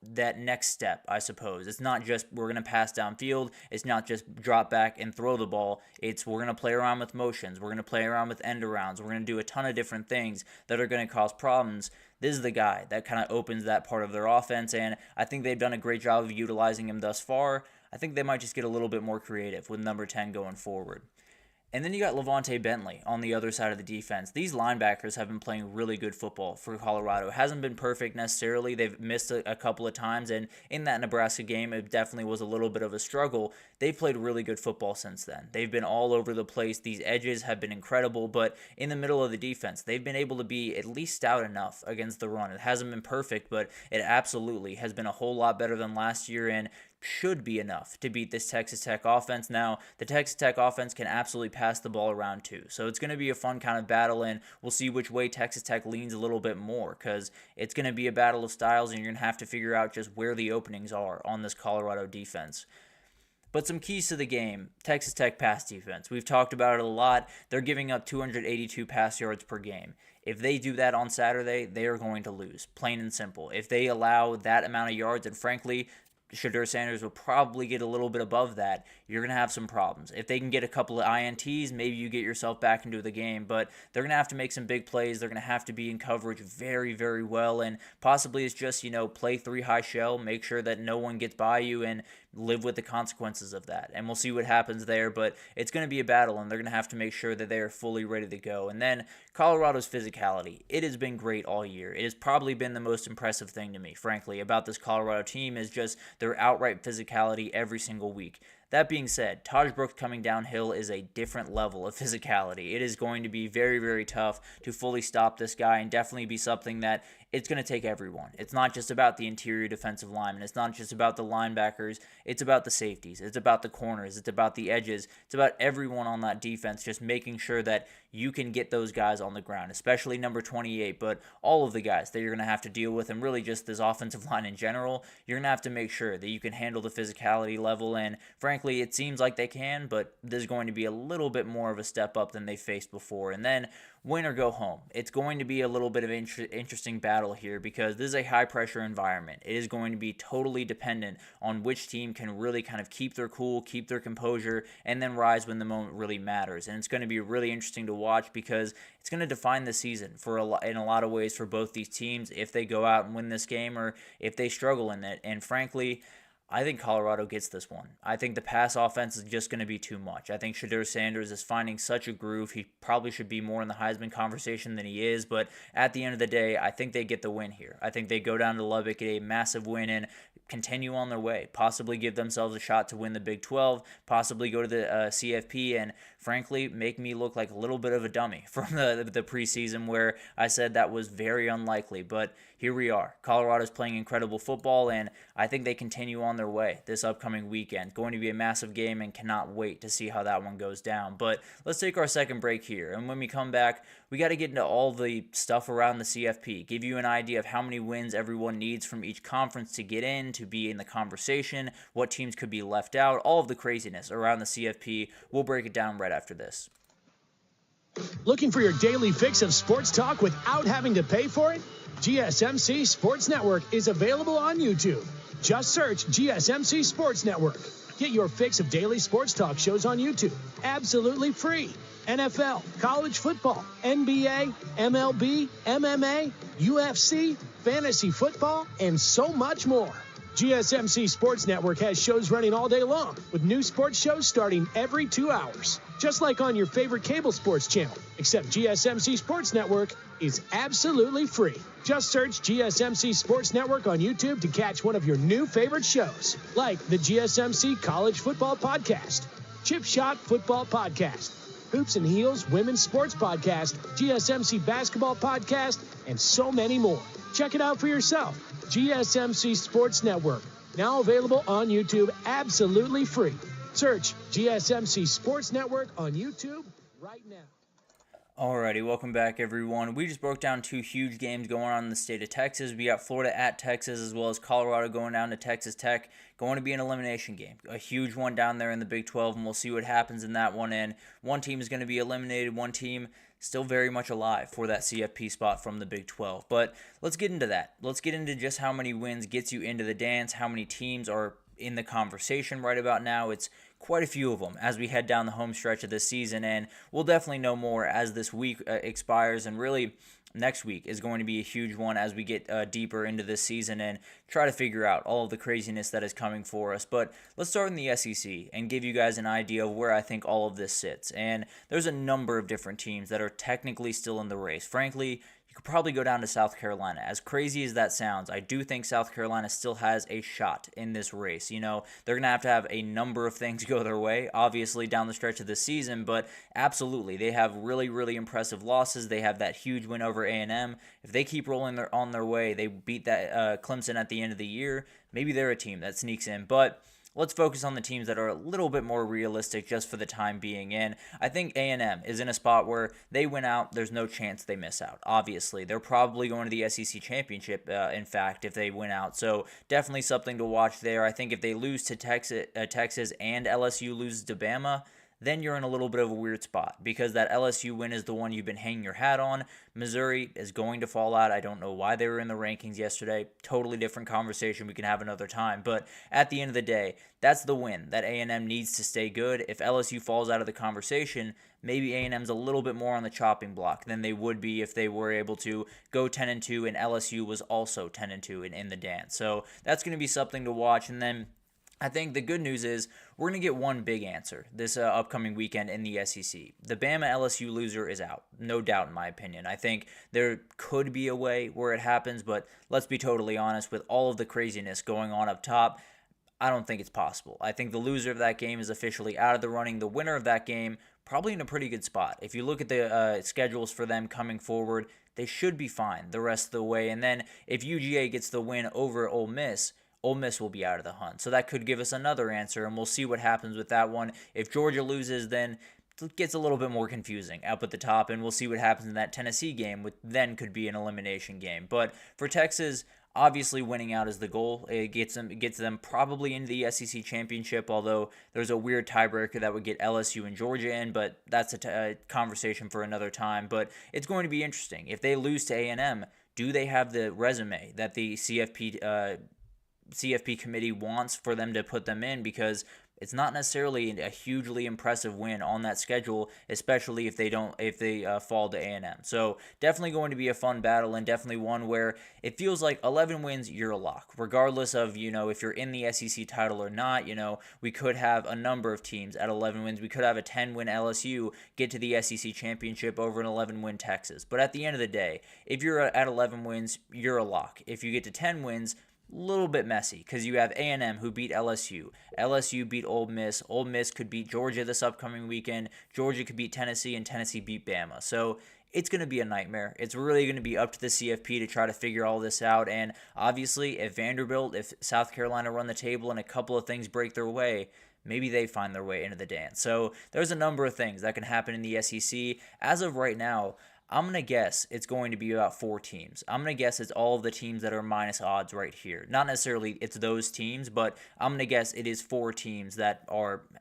[SPEAKER 1] that next step, I suppose. It's not just we're going to pass downfield. It's not just drop back and throw the ball. It's we're going to play around with motions. We're going to play around with end arounds. We're going to do a ton of different things that are going to cause problems. This is the guy that kind of opens that part of their offense, and I think they've done a great job of utilizing him thus far. I think they might just get a little bit more creative with number 10 going forward. And then you got Levante Bentley on the other side of the defense. These linebackers have been playing really good football for Colorado. It hasn't been perfect necessarily. They've missed a couple of times, and in that Nebraska game, it definitely was a little bit of a struggle. They've played really good football since then. They've been all over the place. These edges have been incredible, but in the middle of the defense, they've been able to be at least stout enough against the run. It hasn't been perfect, but it absolutely has been a whole lot better than last year, and should be enough to beat this Texas Tech offense. Now, the Texas Tech offense can absolutely pass the ball around too, so it's going to be a fun kind of battle, and we'll see which way Texas Tech leans a little bit more, because it's going to be a battle of styles, and you're going to have to figure out just where the openings are on this Colorado defense. But some keys to the game, Texas Tech pass defense. We've talked about it a lot. They're giving up 282 pass yards per game. If they do that on Saturday, they are going to lose, plain and simple. If they allow that amount of yards, and frankly, Shedeur Sanders will probably get a little bit above that, you're going to have some problems. If they can get a couple of INTs, maybe you get yourself back into the game, but they're going to have to make some big plays. They're going to have to be in coverage very, very well, and possibly it's just, play 3 high shell, make sure that no one gets by you, and live with the consequences of that. And we'll see what happens there, but it's going to be a battle, and they're going to have to make sure that they are fully ready to go. And then Colorado's physicality. It has been great all year. It has probably been the most impressive thing to me, frankly, about this Colorado team is just their outright physicality every single week. That being said, Taj Brooks coming downhill is a different level of physicality. It is going to be very, very tough to fully stop this guy, and definitely be something that it's going to take everyone. It's not just about the interior defensive linemen. It's not just about the linebackers. It's about the safeties. It's about the corners. It's about the edges. It's about everyone on that defense, just making sure that you can get those guys on the ground, especially number 28, but all of the guys that you're going to have to deal with, and really just this offensive line in general, you're going to have to make sure that you can handle the physicality level, and frankly, it seems like they can, but there's going to be a little bit more of a step up than they faced before. And then win or go home. It's going to be a little bit of interesting battle here because this is a high-pressure environment. It is going to be totally dependent on which team can really kind of keep their cool, keep their composure, and then rise when the moment really matters. And it's going to be really interesting to watch because it's going to define the season in a lot of ways for both these teams if they go out and win this game or if they struggle in it. And frankly, I think Colorado gets this one. I think the pass offense is just going to be too much. I think Shedeur Sanders is finding such a groove. He probably should be more in the Heisman conversation than he is, but at the end of the day, I think they get the win here. I think they go down to Lubbock, get a massive win, and continue on their way, possibly give themselves a shot to win the Big 12, possibly go to the CFP, and frankly, make me look like a little bit of a dummy from the preseason where I said that was very unlikely, but here we are. Colorado's playing incredible football, and I think they continue on their way this upcoming weekend. Going to be a massive game, and cannot wait to see how that one goes down. But let's take our second break here, and when we come back, we got to get into all the stuff around the CFP, give you an idea of how many wins everyone needs from each conference to get in, to be in the conversation, what teams could be left out, all of the craziness around the CFP. We'll break it down right after this.
[SPEAKER 3] Looking for your daily fix of sports talk without having to pay for it? GSMC Sports Network is available on YouTube. Just search GSMC Sports Network. Get your fix of daily sports talk shows on YouTube, absolutely free. NFL, college football, NBA, MLB, MMA, UFC, fantasy football, and so much more. GSMC Sports Network has shows running all day long, with new sports shows starting every 2 hours. Just like on your favorite cable sports channel, except GSMC Sports Network is absolutely free. Just search GSMC Sports Network on YouTube to catch one of your new favorite shows, like the GSMC College Football Podcast, Chip Shot Football Podcast, Hoops and Heels Women's Sports Podcast, GSMC Basketball Podcast, and so many more. Check it out for yourself. GSMC Sports Network, now available on YouTube absolutely free. Search GSMC Sports Network on YouTube right now.
[SPEAKER 1] Alrighty, welcome back everyone. We just broke down two huge games going on in the state of Texas. We got Florida at Texas as well as Colorado going down to Texas Tech. Going to be an elimination game. A huge one down there in the Big 12, and we'll see what happens in that one. And one team is going to be eliminated, one team still very much alive for that CFP spot from the Big 12. But let's get into that. Let's get into just how many wins gets you into the dance, how many teams are in the conversation right about now. It's quite a few of them as we head down the home stretch of this season, and we'll definitely know more as this week expires, and really next week is going to be a huge one as we get deeper into this season and try to figure out all of the craziness that is coming for us. But let's start in the SEC and give you guys an idea of where I think all of this sits. And there's a number of different teams that are technically still in the race. Frankly, you could probably go down to South Carolina. As crazy as that sounds, I do think South Carolina still has a shot in this race. You know, they're going to have a number of things go their way, obviously, down the stretch of the season, but absolutely, they have really, really impressive losses. They have that huge win over A&M. If they keep rolling on their way, they beat that Clemson at the end of the year, maybe they're a team that sneaks in, but let's focus on the teams that are a little bit more realistic just for the time being. And I think A&M is in a spot where they win out, there's no chance they miss out. Obviously, they're probably going to the SEC championship, in fact, if they win out. So definitely something to watch there. I think if they lose to Texas and LSU loses to Bama, then you're in a little bit of a weird spot because that LSU win is the one you've been hanging your hat on. Missouri is going to fall out. I don't know why they were in the rankings yesterday. Totally different conversation we can have another time. But at the end of the day, that's the win that A&M needs to stay good. If LSU falls out of the conversation, maybe A&M's a little bit more on the chopping block than they would be if they were able to go 10-2 and LSU was also 10-2 in the dance. So that's going to be something to watch. And then I think the good news is we're going to get one big answer this upcoming weekend in the SEC. The Bama-LSU loser is out, no doubt in my opinion. I think there could be a way where it happens, but let's be totally honest, with all of the craziness going on up top, I don't think it's possible. I think the loser of that game is officially out of the running. The winner of that game probably in a pretty good spot. If you look at the schedules for them coming forward, they should be fine the rest of the way. And then if UGA gets the win over Ole Miss will be out of the hunt. So that could give us another answer, and we'll see what happens with that one. If Georgia loses, then it gets a little bit more confusing up at the top, and we'll see what happens in that Tennessee game, which then could be an elimination game. But for Texas, Obviously, winning out is the goal. It gets them probably into the SEC championship, although there's a weird tiebreaker that would get LSU and Georgia in, but that's a conversation for another time. But it's going to be interesting. If they lose to A&M, do they have the resume that the CFP committee wants for them to put them in? Because it's not necessarily a hugely impressive win on that schedule, especially if they fall to A&M. So definitely going to be a fun battle, and definitely one where it feels like 11 wins, you're a lock, regardless of if you're in the SEC title or not. We could have a number of teams at 11 wins. We could have a 10-win LSU get to the SEC championship over an 11-win Texas. But at the end of the day, if you're at 11 wins, you're a lock. If you get to 10 wins, little bit messy because you have A&M who beat LSU beat Ole Miss could beat Georgia this upcoming weekend, Georgia could beat Tennessee, and Tennessee beat Bama. So it's going to be a nightmare. It's really going to be up to the CFP to try to figure all this out, and obviously if South Carolina run the table and a couple of things break their way, maybe they find their way into the dance. So there's a number of things that can happen in the SEC. As of right now, I'm going to guess it's going to be about 4 teams. I'm going to guess it's all of the teams that are minus odds right here. Not necessarily it's those teams, but I'm going to guess it is 4 teams that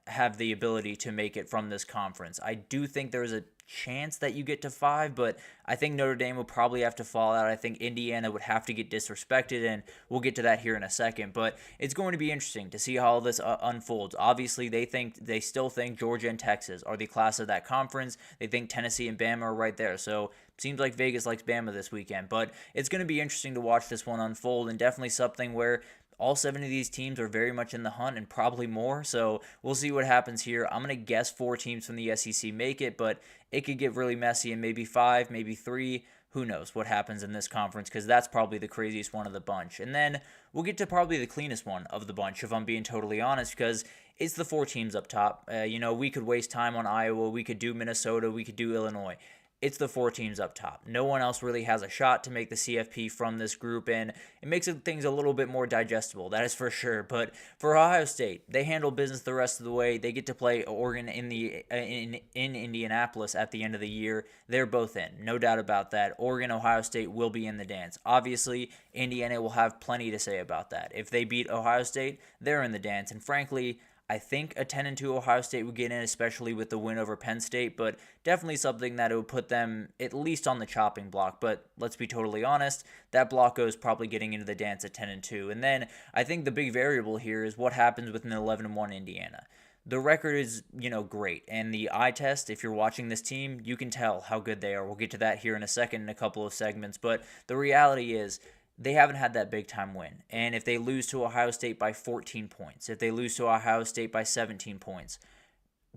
[SPEAKER 1] have the ability to make it from this conference. I do think there's a chance that you get to 5, but I think Notre Dame will probably have to fall out. I think Indiana would have to get disrespected, and we'll get to that here in a second. But it's going to be interesting to see how all this unfolds. Obviously, they still think Georgia and Texas are the class of that conference. They think Tennessee and Bama are right there. So seems like Vegas likes Bama this weekend. But it's going to be interesting to watch this one unfold, and definitely something where all 7 of these teams are very much in the hunt and probably more, so we'll see what happens here. I'm going to guess 4 teams from the SEC make it, but it could get really messy, and maybe 5, maybe 3. Who knows what happens in this conference, because that's probably the craziest one of the bunch. And then we'll get to probably the cleanest one of the bunch, if I'm being totally honest, because it's the 4 teams up top. We could waste time on Iowa, we could do Minnesota, we could do Illinois. It's the 4 teams up top. No one else really has a shot to make the CFP from this group, and it makes things a little bit more digestible, that is for sure. But for Ohio State, they handle business the rest of the way. They get to play Oregon in Indianapolis at the end of the year. They're both in, no doubt about that. Oregon, Ohio State will be in the dance. Obviously, Indiana will have plenty to say about that. If they beat Ohio State, they're in the dance, and frankly, I think a 10-2 Ohio State would get in, especially with the win over Penn State, but definitely something that it would put them at least on the chopping block. But let's be totally honest, that block is probably getting into the dance at 10-2. And then I think the big variable here is what happens with an 11-1 Indiana. The record is, great, and the eye test, if you're watching this team, you can tell how good they are. We'll get to that here in a second in a couple of segments, but the reality is, they haven't had that big-time win. And if they lose to Ohio State by 14 points, if they lose to Ohio State by 17 points,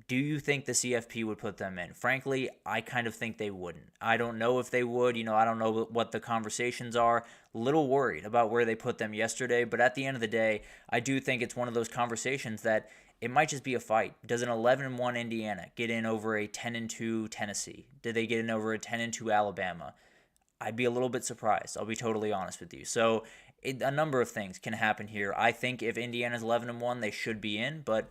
[SPEAKER 1] do you think the CFP would put them in? Frankly, I kind of think they wouldn't. I don't know if they would. I don't know what the conversations are. A little worried about where they put them yesterday. But at the end of the day, I do think it's one of those conversations that it might just be a fight. Does an 11-1 Indiana get in over a 10-2 Tennessee? Do they get in over a 10-2 Alabama? I'd be a little bit surprised. I'll be totally honest with you. So a number of things can happen here. I think if Indiana's 11-1, they should be in, but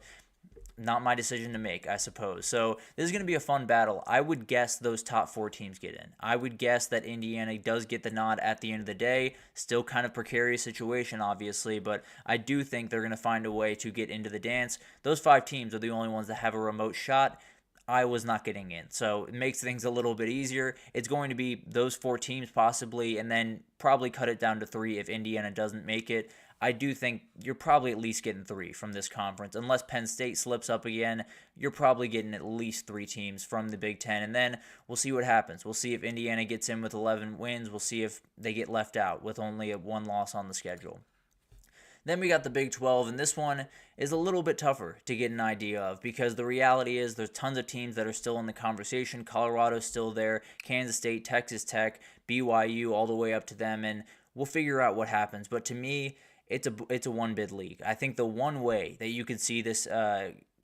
[SPEAKER 1] not my decision to make, I suppose. So this is going to be a fun battle. I would guess those top 4 teams get in. I would guess that Indiana does get the nod at the end of the day. Still kind of precarious situation, obviously, but I do think they're going to find a way to get into the dance. Those 5 teams are the only ones that have a remote shot. Iowa's not getting in, so it makes things a little bit easier. It's going to be those 4 teams possibly, and then probably cut it down to 3 if Indiana doesn't make it. I do think you're probably at least getting 3 from this conference. Unless Penn State slips up again, you're probably getting at least 3 teams from the Big Ten, and then we'll see what happens. We'll see if Indiana gets in with 11 wins. We'll see if they get left out with only 1 loss on the schedule. Then we got the Big 12, and this one is a little bit tougher to get an idea of because the reality is there's tons of teams that are still in the conversation. Colorado's still there, Kansas State, Texas Tech, BYU, all the way up to them, and we'll figure out what happens. But to me, it's a one-bid league. I think the one way that you could see this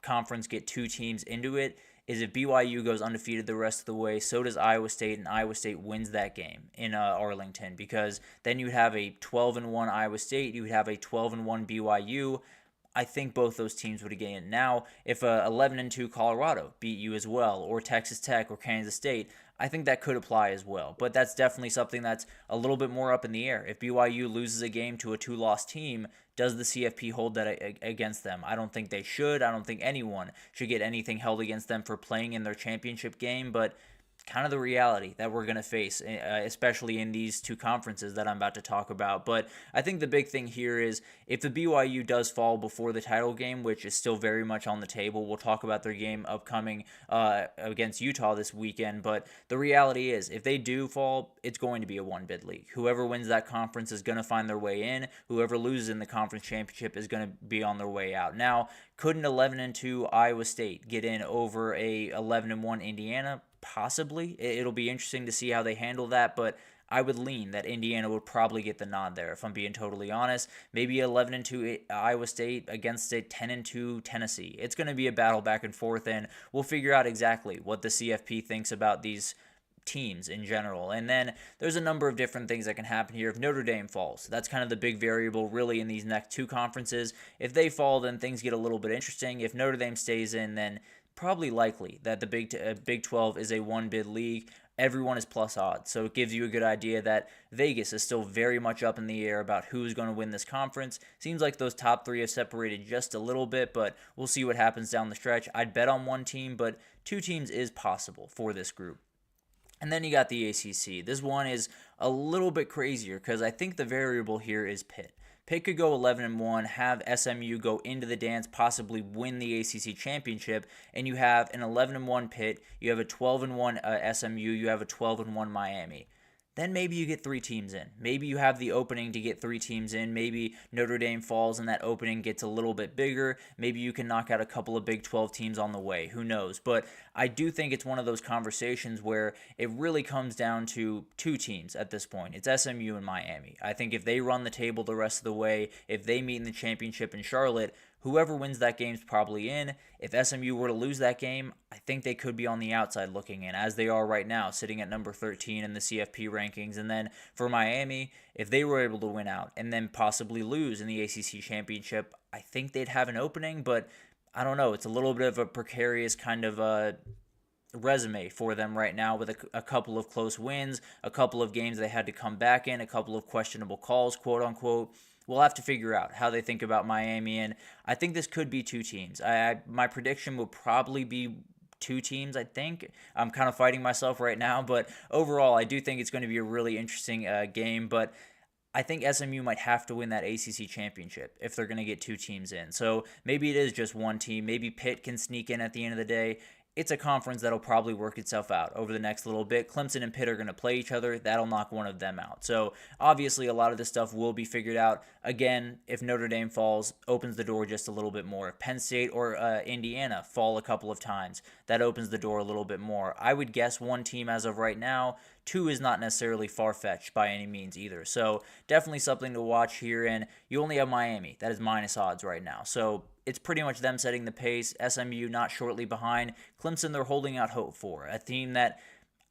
[SPEAKER 1] conference get 2 teams into it is if BYU goes undefeated the rest of the way, so does Iowa State, and Iowa State wins that game in Arlington, because then you'd have a 12-1 Iowa State, you would have a 12-1 BYU. I think both those teams would get in. Now, if a 11-2 Colorado beat you as well, or Texas Tech or Kansas State, I think that could apply as well. But that's definitely something that's a little bit more up in the air. If BYU loses a game to a 2-loss team, does the CFP hold that against them? I don't think they should. I don't think anyone should get anything held against them for playing in their championship game, but kind of the reality that we're going to face, especially in these two conferences that I'm about to talk about. But I think the big thing here is if the BYU does fall before the title game, which is still very much on the table, we'll talk about their game upcoming against Utah this weekend. But the reality is if they do fall, it's going to be a one-bid league. Whoever wins that conference is going to find their way in. Whoever loses in the conference championship is going to be on their way out. Now, could an 11-2 Iowa State get in over a 11-1 Indiana? Possibly. It'll be interesting to see how they handle that, but I would lean that Indiana would probably get the nod there, if I'm being totally honest. Maybe 11-2 Iowa State against a 10-2 Tennessee. It's going to be a battle back and forth, and we'll figure out exactly what the CFP thinks about these teams in general. And then there's a number of different things that can happen here. If Notre Dame falls, that's kind of the big variable really in these next two conferences. If they fall, then things get a little bit interesting. If Notre Dame stays in, then probably likely that the Big 12 is a one-bid league. Everyone is plus odds, so it gives you a good idea that Vegas is still very much up in the air about who's going to win this conference. Seems like those top three have separated just a little bit, but we'll see what happens down the stretch. I'd bet on one team, but two teams is possible for this group. And then you got the ACC. This one is a little bit crazier because I think the variable here is Pitt. Pitt could go 11-1, have SMU go into the dance, possibly win the ACC championship, and you have an 11-1 Pitt, you have a 12-1 SMU, you have a 12-1 Miami. Then maybe you get three teams in. Maybe you have the opening to get three teams in. Maybe Notre Dame falls and that opening gets a little bit bigger. Maybe you can knock out a couple of Big 12 teams on the way. Who knows? But I do think it's one of those conversations where it really comes down to two teams at this point. It's SMU and Miami. I think if they run the table the rest of the way, if they meet in the championship in Charlotte, whoever wins that game's probably in. If SMU were to lose that game, I think they could be on the outside looking in, as they are right now, sitting at number 13 in the CFP rankings. And then for Miami, if they were able to win out and then possibly lose in the ACC championship, I think they'd have an opening, but I don't know. It's a little bit of a precarious kind of resume for them right now with a couple of close wins, a couple of games they had to come back in, a couple of questionable calls, quote unquote. We'll have to figure out how they think about Miami, and I think this could be two teams. My prediction would probably be two teams, I think. I'm kind of fighting myself right now, but overall, I do think it's going to be a really interesting game, but I think SMU might have to win that ACC championship if they're going to get two teams in. So maybe it is just one team. Maybe Pitt can sneak in at the end of the day. It's a conference that'll probably work itself out over the next little bit. Clemson and Pitt are going to play each other. That'll knock one of them out. So obviously a lot of this stuff will be figured out. Again, if Notre Dame falls, opens the door just a little bit more. If Penn State or Indiana fall a couple of times, that opens the door a little bit more. I would guess one team as of right now. Two is not necessarily far-fetched by any means either. So definitely something to watch here. And you only have Miami. That is minus odds right now. So it's pretty much them setting the pace. SMU not shortly behind. Clemson, they're holding out hope for. A team that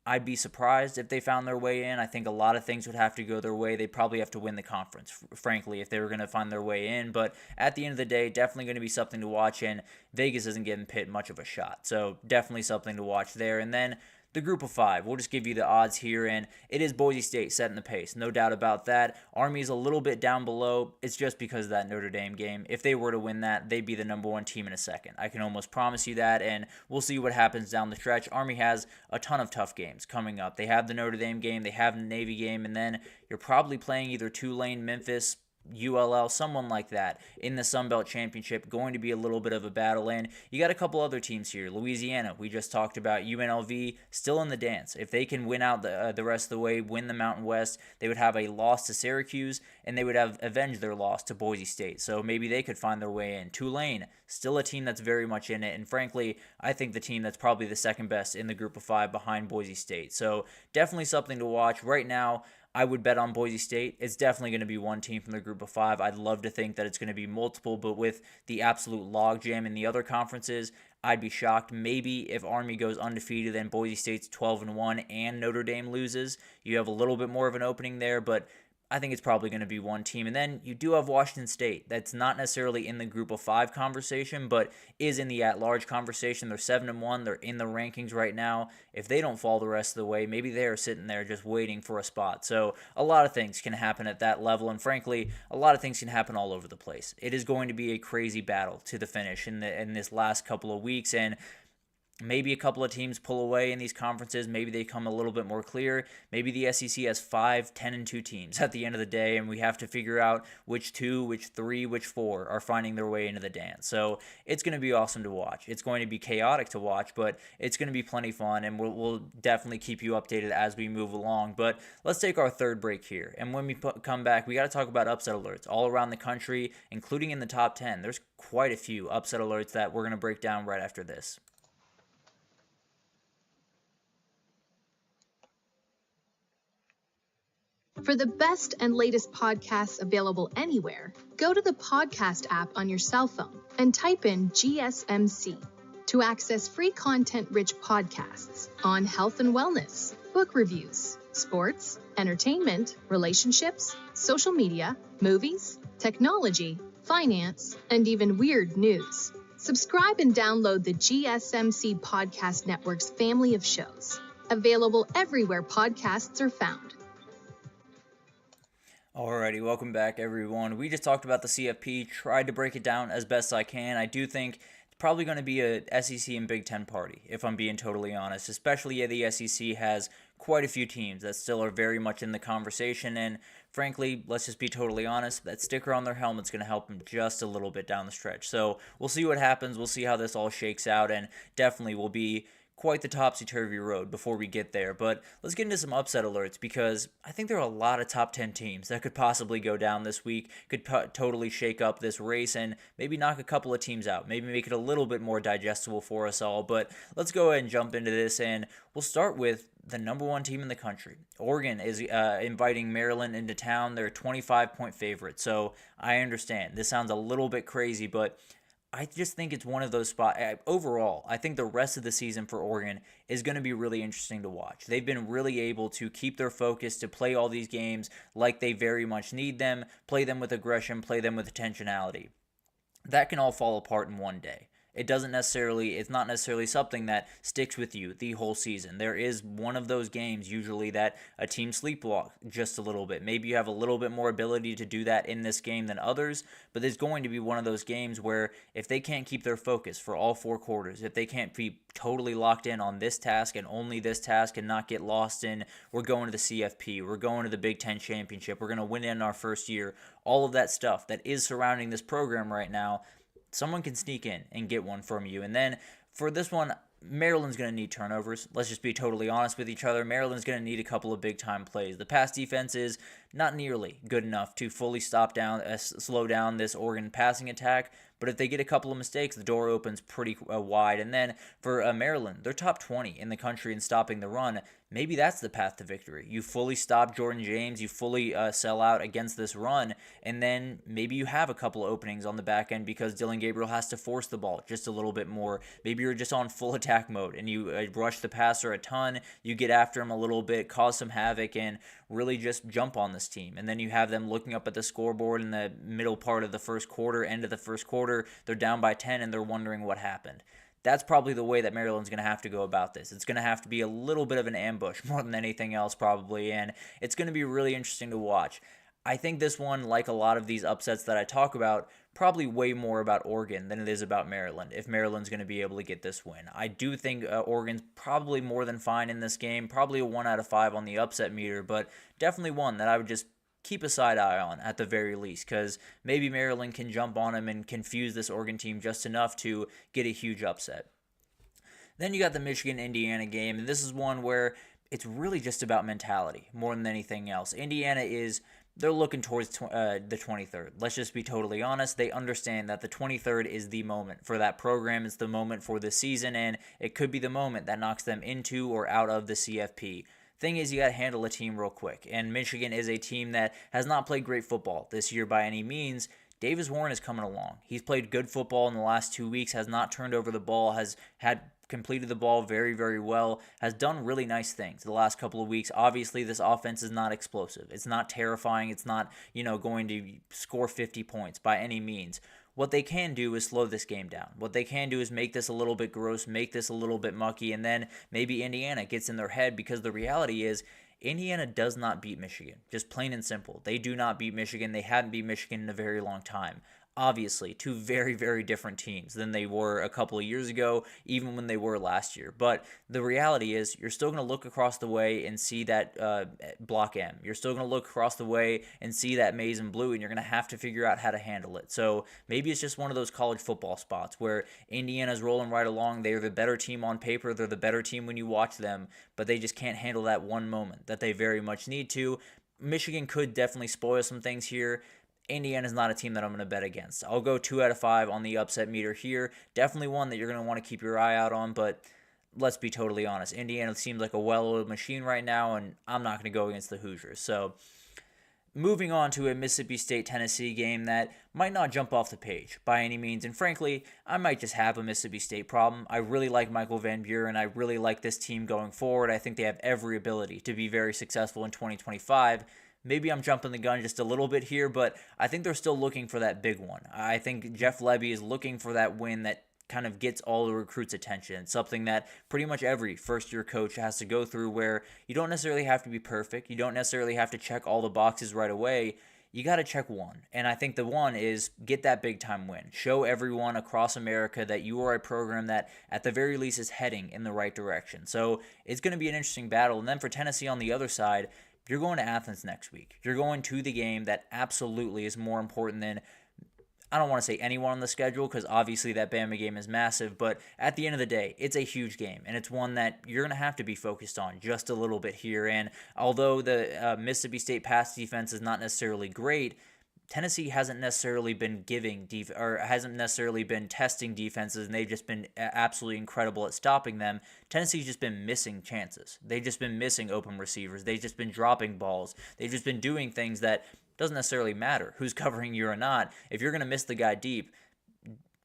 [SPEAKER 1] I'd be surprised if they found their way in. I think a lot of things would have to go their way. They'd probably have to win the conference, frankly, if they were going to find their way in. But at the end of the day, definitely going to be something to watch. And Vegas isn't giving Pitt much of a shot. So definitely something to watch there. And then the group of five, we'll just give you the odds here, and it is Boise State setting the pace, no doubt about that. Army's a little bit down below. It's just because of that Notre Dame game. If they were to win that, they'd be the number one team in a second. I can almost promise you that, and we'll see what happens down the stretch. Army has a ton of tough games coming up. They have the Notre Dame game, they have the Navy game, and then you're probably playing either Tulane, Memphis, ULL, someone like that in the Sun Belt Championship. Going to be a little bit of a battle. And you got a couple other teams here. Louisiana, we just talked about. UNLV, still in the dance. If they can win out the rest of the way, win the Mountain West, they would have a loss to Syracuse, and they would have avenged their loss to Boise State. So maybe they could find their way in. Tulane, still a team that's very much in it. And frankly, I think the team that's probably the second best in the group of five behind Boise State. So definitely something to watch. Right now, I would bet on Boise State. It's definitely going to be one team from the group of five. I'd love to think that it's going to be multiple, but with the absolute logjam in the other conferences, I'd be shocked. Maybe if Army goes undefeated and Boise State's 12-1 and Notre Dame loses, you have a little bit more of an opening there, but I think it's probably going to be one team. And then you do have Washington State. That's not necessarily in the group of 5 conversation, but is in the at-large conversation. They're 7-1. They're in the rankings right now. If they don't fall the rest of the way, maybe they're sitting there just waiting for a spot. So a lot of things can happen at that level. And frankly, a lot of things can happen all over the place. It is going to be a crazy battle to the finish in this last couple of weeks. And maybe a couple of teams pull away in these conferences. Maybe they come a little bit more clear. Maybe the SEC has 5, 10-2 teams at the end of the day, and we have to figure out which 2, which 3, which 4 are finding their way into the dance. So it's going to be awesome to watch. It's going to be chaotic to watch, but it's going to be plenty fun, and we'll definitely keep you updated as we move along. But let's take our third break here, and when we come back, we got to talk about upset alerts all around the country, including in the top 10. There's quite a few upset alerts that we're going to break down right after this.
[SPEAKER 4] For the best and latest podcasts available anywhere, go to the podcast app on your cell phone and type in GSMC to access free content-rich podcasts on health and wellness, book reviews, sports, entertainment, relationships, social media, movies, technology, finance, and even weird news. Subscribe and download the GSMC Podcast Network's family of shows, available everywhere podcasts are found.
[SPEAKER 1] Alrighty, welcome back everyone. We just talked about the CFP, tried to break it down as best I can. I do think it's probably going to be a SEC and Big Ten party, if I'm being totally honest. Especially the SEC has quite a few teams that still are very much in the conversation, and frankly, let's just be totally honest, that sticker on their helmet's going to help them just a little bit down the stretch. So we'll see what happens, we'll see how this all shakes out, and definitely will be quite the topsy-turvy road before we get there. But let's get into some upset alerts, because I think there are a lot of top 10 teams that could possibly go down this week, could totally shake up this race and maybe knock a couple of teams out, maybe make it a little bit more digestible for us all. But let's go ahead and jump into this, and we'll start with the number 1 team in the country. Oregon is inviting Maryland into town. They're a 25-point favorite, so I understand. This sounds a little bit crazy, but I just think it's one of those spots. Overall, I think the rest of the season for Oregon is going to be really interesting to watch. They've been really able to keep their focus, to play all these games like they very much need them, play them with aggression, play them with intentionality. That can all fall apart in one day. It's not necessarily something that sticks with you the whole season. There is one of those games usually that a team sleepwalks just a little bit. Maybe you have a little bit more ability to do that in this game than others, but there's going to be one of those games where if they can't keep their focus for all 4 quarters, if they can't be totally locked in on this task and only this task and not get lost in, we're going to the CFP, we're going to the Big Ten Championship, we're going to win in our first year, all of that stuff that is surrounding this program right now, someone can sneak in and get one from you. And then for this one, Maryland's going to need turnovers. Let's just be totally honest with each other. Maryland's going to need a couple of big-time plays. The pass defense is not nearly good enough to fully slow down this Oregon passing attack. But if they get a couple of mistakes, the door opens pretty wide. And then for Maryland, they're top 20 in the country in stopping the run. Maybe that's the path to victory. You fully stop Jordan James, you fully sell out against this run, and then maybe you have a couple of openings on the back end because Dylan Gabriel has to force the ball just a little bit more. Maybe you're just on full attack mode and you rush the passer a ton, you get after him a little bit, cause some havoc, and really just jump on this team. And then you have them looking up at the scoreboard in the middle part of the first quarter, end of the first quarter, they're down by 10 and they're wondering what happened. That's probably the way that Maryland's going to have to go about this. It's going to have to be a little bit of an ambush more than anything else probably, and it's going to be really interesting to watch. I think this one, like a lot of these upsets that I talk about, probably way more about Oregon than it is about Maryland, if Maryland's going to be able to get this win. I do think Oregon's probably more than fine in this game, probably a 1 out of 5 on the upset meter, but definitely one that I would just keep a side eye on at the very least, because maybe Maryland can jump on them and confuse this Oregon team just enough to get a huge upset. Then you got the Michigan-Indiana game, and this is one where it's really just about mentality more than anything else. They're looking towards the 23rd. Let's just be totally honest. They understand that the 23rd is the moment for that program. It's the moment for the season, and it could be the moment that knocks them into or out of the CFP. Thing is, you got to handle a team real quick, and Michigan is a team that has not played great football this year by any means. Davis Warren is coming along. He's played good football in the last 2 weeks, has not turned over the ball, has had completed the ball very, very well, has done really nice things the last couple of weeks. Obviously, this offense is not explosive. It's not terrifying. It's not, going to score 50 points by any means. What they can do is slow this game down. What they can do is make this a little bit gross, make this a little bit mucky, and then maybe Indiana gets in their head, because the reality is Indiana does not beat Michigan. Just plain and simple. They do not beat Michigan. They haven't beat Michigan in a very long time. Obviously, two very, very different teams than they were a couple of years ago, even when they were last year. But the reality is, you're still going to look across the way and see that block M. You're still going to look across the way and see that maize and blue, and you're going to have to figure out how to handle it. So maybe it's just one of those college football spots where Indiana's rolling right along. They're the better team on paper. They're the better team when you watch them, but they just can't handle that one moment that they very much need to. Michigan could definitely spoil some things here. Indiana's not a team that I'm going to bet against. I'll go 2 out of 5 on the upset meter here. Definitely one that you're going to want to keep your eye out on, but let's be totally honest. Indiana seems like a well-oiled machine right now, and I'm not going to go against the Hoosiers. So moving on to a Mississippi State-Tennessee game that might not jump off the page by any means, and frankly, I might just have a Mississippi State problem. I really like Michael Van Buren. I really like this team going forward. I think they have every ability to be very successful in 2025. Maybe I'm jumping the gun just a little bit here, but I think they're still looking for that big one. I think Jeff Lebby is looking for that win that kind of gets all the recruits' attention. It's something that pretty much every first-year coach has to go through, where you don't necessarily have to be perfect. You don't necessarily have to check all the boxes right away. You got to check one. And I think the one is get that big-time win. Show everyone across America that you are a program that, at the very least, is heading in the right direction. So it's going to be an interesting battle. And then for Tennessee on the other side, you're going to Athens next week. You're going to the game that absolutely is more important than, I don't want to say anyone on the schedule, because obviously that Bama game is massive, but at the end of the day, it's a huge game, and it's one that you're going to have to be focused on just a little bit here. And although the Mississippi State pass defense is not necessarily great, Tennessee hasn't necessarily been hasn't necessarily been testing defenses, and they've just been absolutely incredible at stopping them. Tennessee's just been missing chances. They've just been missing open receivers. They've just been dropping balls. They've just been doing things that doesn't necessarily matter who's covering you or not. If you're going to miss the guy deep,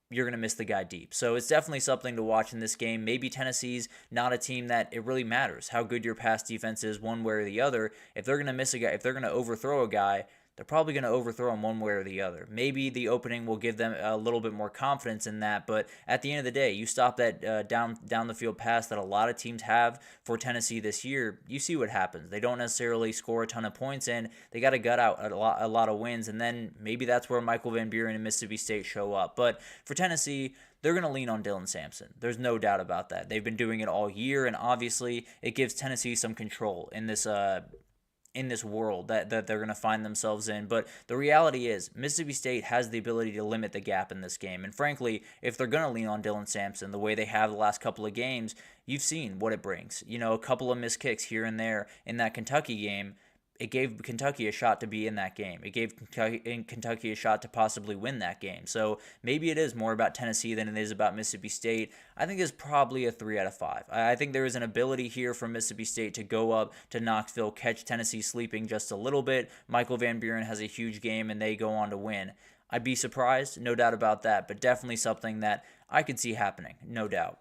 [SPEAKER 1] you're going to miss the guy deep. So it's definitely something to watch in this game. Maybe Tennessee's not a team that it really matters how good your pass defense is one way or the other. If they're going to miss a guy, if they're going to overthrow a guy, they're probably going to overthrow him one way or the other. Maybe the opening will give them a little bit more confidence in that, but at the end of the day, you stop that down the field pass that a lot of teams have for Tennessee this year, you see what happens. They don't necessarily score a ton of points, and they got to gut out a lot of wins, and then maybe that's where Michael Van Buren and Mississippi State show up. But for Tennessee, they're going to lean on Dylan Sampson. There's no doubt about that. They've been doing it all year, and obviously it gives Tennessee some control in this world that they're going to find themselves in. But the reality is, Mississippi State has the ability to limit the gap in this game. And frankly, if they're going to lean on Dylan Sampson the way they have the last couple of games, you've seen what it brings. A couple of missed kicks here and there in that Kentucky game. It gave Kentucky a shot to be in that game. It gave Kentucky a shot to possibly win that game. So maybe it is more about Tennessee than it is about Mississippi State. I think it's probably a 3 out of 5. I think there is an ability here for Mississippi State to go up to Knoxville, catch Tennessee sleeping just a little bit. Michael Van Buren has a huge game, and they go on to win. I'd be surprised, no doubt about that, but definitely something that I could see happening, no doubt.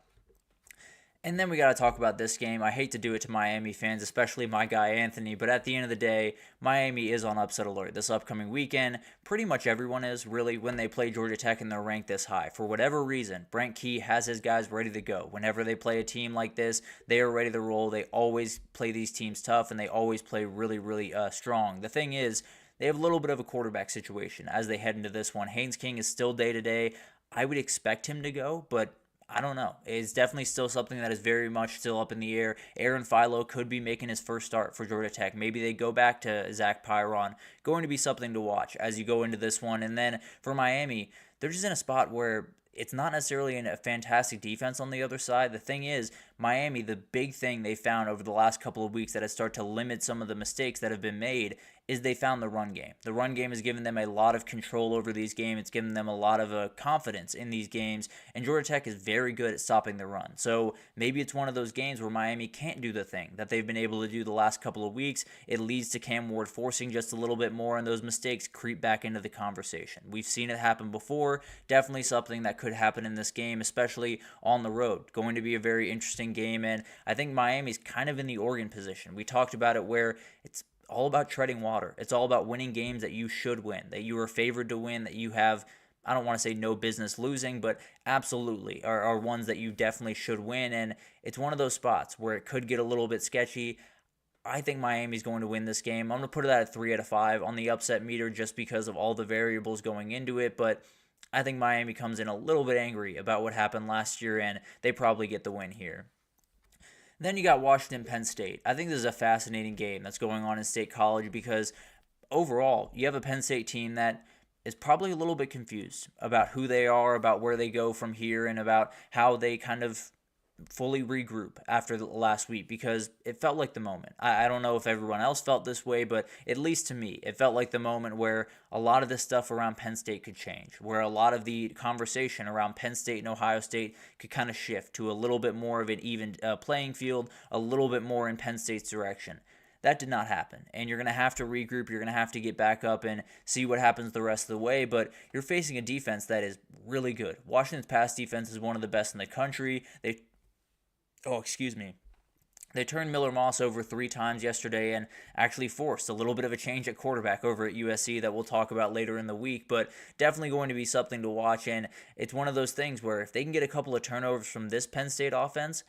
[SPEAKER 1] And then we got to talk about this game. I hate to do it to Miami fans, especially my guy Anthony, but at the end of the day, Miami is on upset alert this upcoming weekend. Pretty much everyone is, really, when they play Georgia Tech and they're ranked this high. For whatever reason, Brent Key has his guys ready to go. Whenever they play a team like this, they are ready to roll. They always play these teams tough, and they always play really, really strong. The thing is, they have a little bit of a quarterback situation as they head into this one. Haynes King is still day-to-day. I would expect him to go, but I don't know. It's definitely still something that is very much still up in the air. Aaron Philo could be making his first start for Georgia Tech. Maybe they go back to Zach Pyron. Going to be something to watch as you go into this one. And then for Miami, they're just in a spot where it's not necessarily a fantastic defense on the other side. The thing is, Miami, the big thing they found over the last couple of weeks that has started to limit some of the mistakes that have been made is they found the run game. The run game has given them a lot of control over these games. It's given them a lot of confidence in these games, and Georgia Tech is very good at stopping the run. So maybe it's one of those games where Miami can't do the thing that they've been able to do the last couple of weeks. It leads to Cam Ward forcing just a little bit more, and those mistakes creep back into the conversation. We've seen it happen before. Definitely something that could happen in this game, especially on the road. Going to be a very interesting game, and I think Miami's kind of in the Oregon position. We talked about it where it's all about treading water. It's all about winning games that you should win, that you are favored to win, that you have, I don't want to say no business losing, but absolutely are ones that you definitely should win. And it's one of those spots where it could get a little bit sketchy. I think Miami's going to win this game. I'm going to put it at a 3 out of 5 on the upset meter just because of all the variables going into it. But I think Miami comes in a little bit angry about what happened last year, and they probably get the win here. Then you got Washington-Penn State. I think this is a fascinating game that's going on in State College because overall, you have a Penn State team that is probably a little bit confused about who they are, about where they go from here, and about how they kind of fully regroup after the last week because it felt like the moment. I don't know if everyone else felt this way, but at least to me, it felt like the moment where a lot of this stuff around Penn State could change, where a lot of the conversation around Penn State and Ohio State could kind of shift to a little bit more of an even playing field, a little bit more in Penn State's direction. That did not happen, and you're going to have to regroup. You're going to have to get back up and see what happens the rest of the way, but you're facing a defense that is really good. Washington's pass defense is one of the best in the country. They turned Miller Moss over 3 times yesterday and actually forced a little bit of a change at quarterback over at USC that we'll talk about later in the week, but definitely going to be something to watch, and it's one of those things where if they can get a couple of turnovers from this Penn State offense,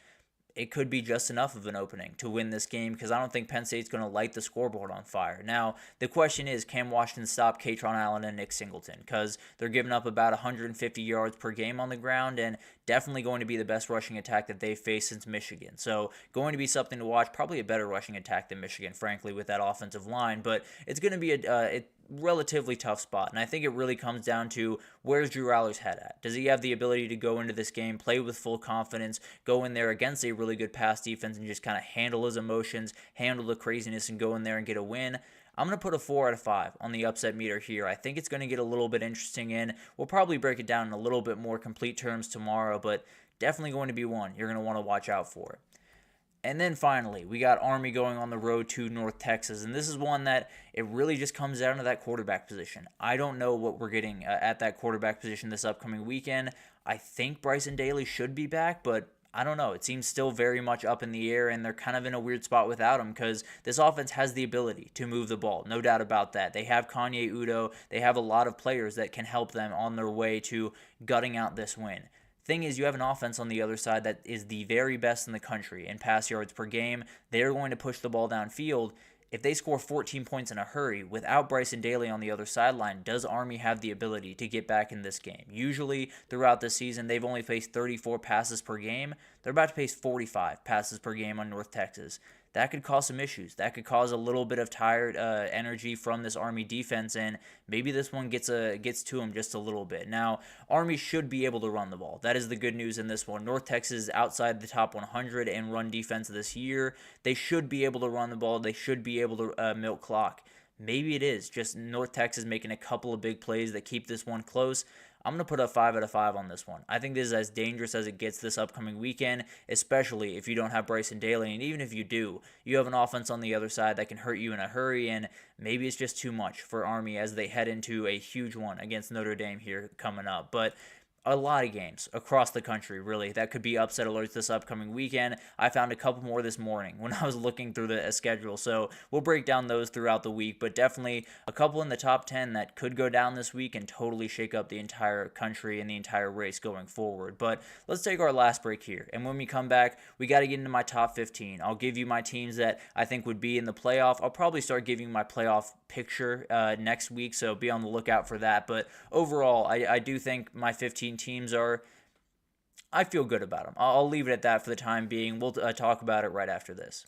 [SPEAKER 1] it could be just enough of an opening to win this game because I don't think Penn State's going to light the scoreboard on fire. Now, the question is, can Washington stop Katron Allen and Nick Singleton? Because they're giving up about 150 yards per game on the ground and definitely going to be the best rushing attack that they've faced since Michigan. So going to be something to watch, probably a better rushing attack than Michigan, frankly, with that offensive line. But it's going to be a relatively tough spot, and I think it really comes down to where's Drew Allar's head at. Does he have the ability to go into this game, play with full confidence, go in there against a really good pass defense and just kind of handle his emotions, handle the craziness, and go in there and get a win? I'm going to put a 4 out of 5 on the upset meter here. I think it's going to get a little bit interesting, and we'll probably break it down in a little bit more complete terms tomorrow, but definitely going to be one you're going to want to watch out for. And then finally, we got Army going on the road to North Texas, and this is one that it really just comes down to that quarterback position. I don't know what we're getting at that quarterback position this upcoming weekend. I think Bryson Daly should be back, but I don't know. It seems still very much up in the air, and they're kind of in a weird spot without him because this offense has the ability to move the ball. No doubt about that. They have Kanye Udo. They have a lot of players that can help them on their way to gutting out this win. Thing is, you have an offense on the other side that is the very best in the country in pass yards per game. They're going to push the ball downfield. If they score 14 points in a hurry without Bryson Daly on the other sideline, does Army have the ability to get back in this game? Usually throughout the season, they've only faced 34 passes per game. They're about to face 45 passes per game on North Texas. That could cause some issues. That could cause a little bit of tired energy from this Army defense, and maybe this one gets to them just a little bit. Now, Army should be able to run the ball. That is the good news in this one. North Texas is outside the top 100 in run defense this year. They should be able to run the ball. They should be able to milk clock. Maybe it is just North Texas making a couple of big plays that keep this one close. I'm going to put a 5 out of 5 on this one. I think this is as dangerous as it gets this upcoming weekend, especially if you don't have Bryson Daly. And even if you do, you have an offense on the other side that can hurt you in a hurry, and maybe it's just too much for Army as they head into a huge one against Notre Dame here coming up. But a lot of games across the country, really, that could be upset alerts this upcoming weekend. I found a couple more this morning when I was looking through the schedule, so we'll break down those throughout the week, but definitely a couple in the top 10 that could go down this week and totally shake up the entire country and the entire race going forward. But let's take our last break here, and when we come back, we got to get into my top 15. I'll give you my teams that I think would be in the playoff. I'll probably start giving my playoff picture next week, so be on the lookout for that. But overall, I do think my 15 teams I feel good about them. I'll leave it at that for the time being. We'll talk about it right after this.